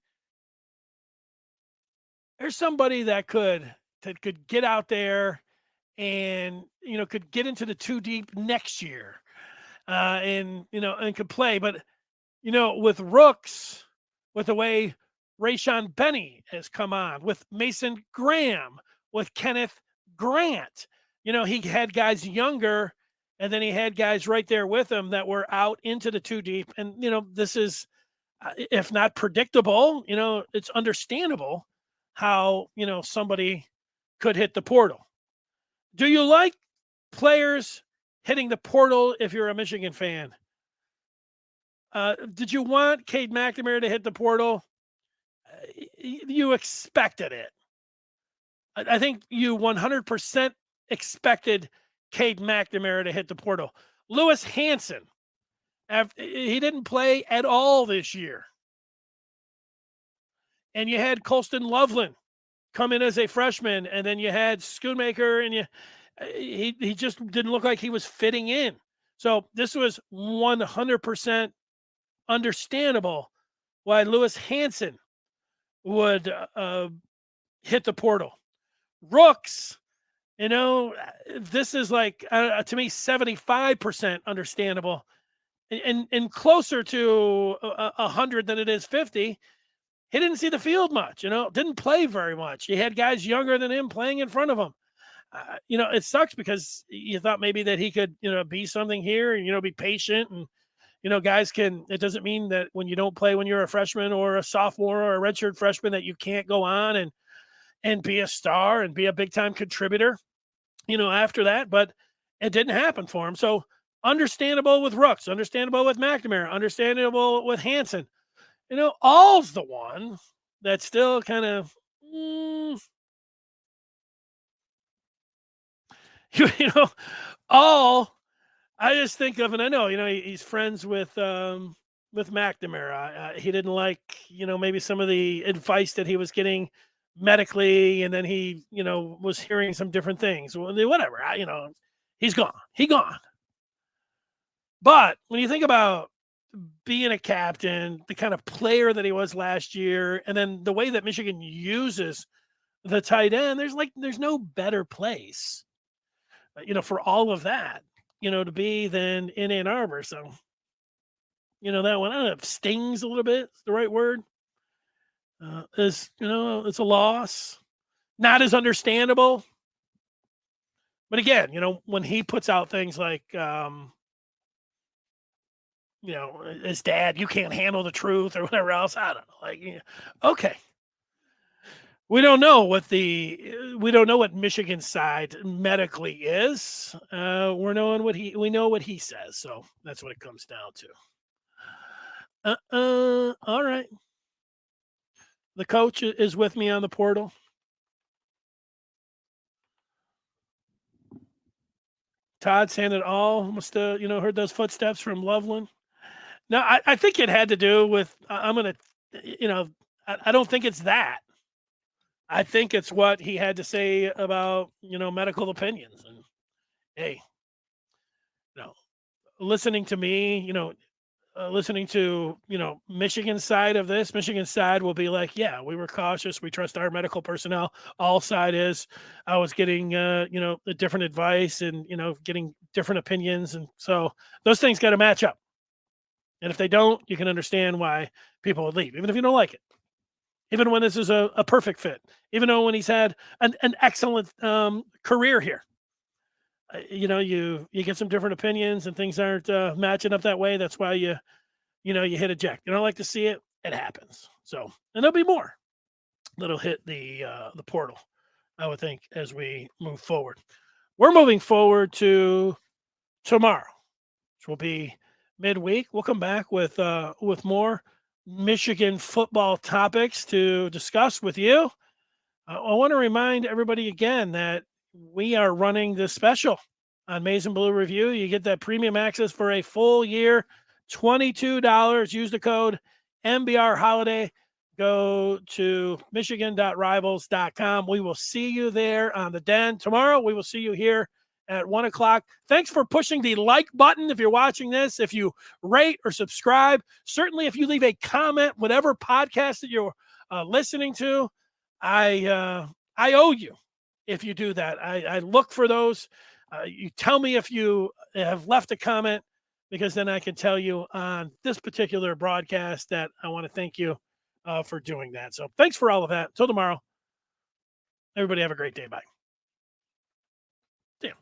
there's somebody that could get out there and could get into the 2 deep next year, and could play. But with Rooks, with the way Rayshon Benny has come on, with Mason Graham, with Kenneth Grant, he had guys younger, and then he had guys right there with him that were out into the 2 deep. And this is, if not predictable, it's understandable how somebody could hit the portal. Do you like players hitting the portal if you're a Michigan fan? Did you want Cade McNamara to hit the portal? You expected it. I think you 100% expected Cade McNamara to hit the portal. Lewis Hanson, He didn't play at all this year. And you had Colston Loveland come in as a freshman, and then you had Schoonmaker, and he just didn't look like he was fitting in. So this was 100% understandable why Lewis Hansen would hit the portal. Rooks, this is like, to me, 75% understandable and closer to 100 than it is 50. He didn't see the field much, didn't play very much. He had guys younger than him playing in front of him. It sucks because you thought maybe that he could, be something here and, be patient. And, guys it doesn't mean that when you don't play when you're a freshman or a sophomore or a redshirt freshman that you can't go on and be a star and be a big time contributor, after that. But it didn't happen for him. So understandable with Rooks, understandable with McNamara, understandable with Hansen. All's the one that's still kind of, All I just think of, and I know, he's friends with McNamara. He didn't like, maybe some of the advice that he was getting medically, and then he, was hearing some different things. Well, whatever, he's gone. He gone. But when you think about being a captain, the kind of player that he was last year, and then the way that Michigan uses the tight end, there's no better place, for all of that, to be than in Ann Arbor. So, that one, I don't know if stings a little bit, is the right word. It's a loss, not as understandable. But again, when he puts out things like, his dad, you can't handle the truth or whatever else. I don't know. Okay. We don't know what Michigan's side medically is. We know what he says. So that's what it comes down to. All right. The coach is with me on the portal. Todd saying it all must have, heard those footsteps from Loveland. No, I think it had to do with, I don't think it's that. I think it's what he had to say about, medical opinions. And hey, listening to me, listening to, Michigan's side of this, Michigan's side will be like, yeah, we were cautious. We trust our medical personnel. All side is I was getting, the different advice and, getting different opinions. And so those things got to match up. And if they don't, you can understand why people would leave, even if you don't like it. Even when this is a perfect fit, even though when he's had an excellent career here, you get some different opinions and things aren't matching up that way. That's why you hit eject. You don't like to see it. It happens. So, and there'll be more that'll hit the portal, I would think, as we move forward. We're moving forward to tomorrow, which will be midweek. We'll come back with more Michigan football topics to discuss with you. I want to remind everybody again that we are running this special on Maize and Blue Review. You get that premium access for a full year, $22. Use the code MBR Holiday. Go to michigan.rivals.com. We will see you there on the Den. Tomorrow, we will see you here at 1 o'clock. Thanks for pushing the like button if you're watching this. If you rate or subscribe, certainly if you leave a comment, whatever podcast that you're listening to, I owe you if you do that. I look for those. You tell me if you have left a comment, because then I can tell you on this particular broadcast that I want to thank you for doing that. So thanks for all of that. Till tomorrow. Everybody have a great day. Bye. See you.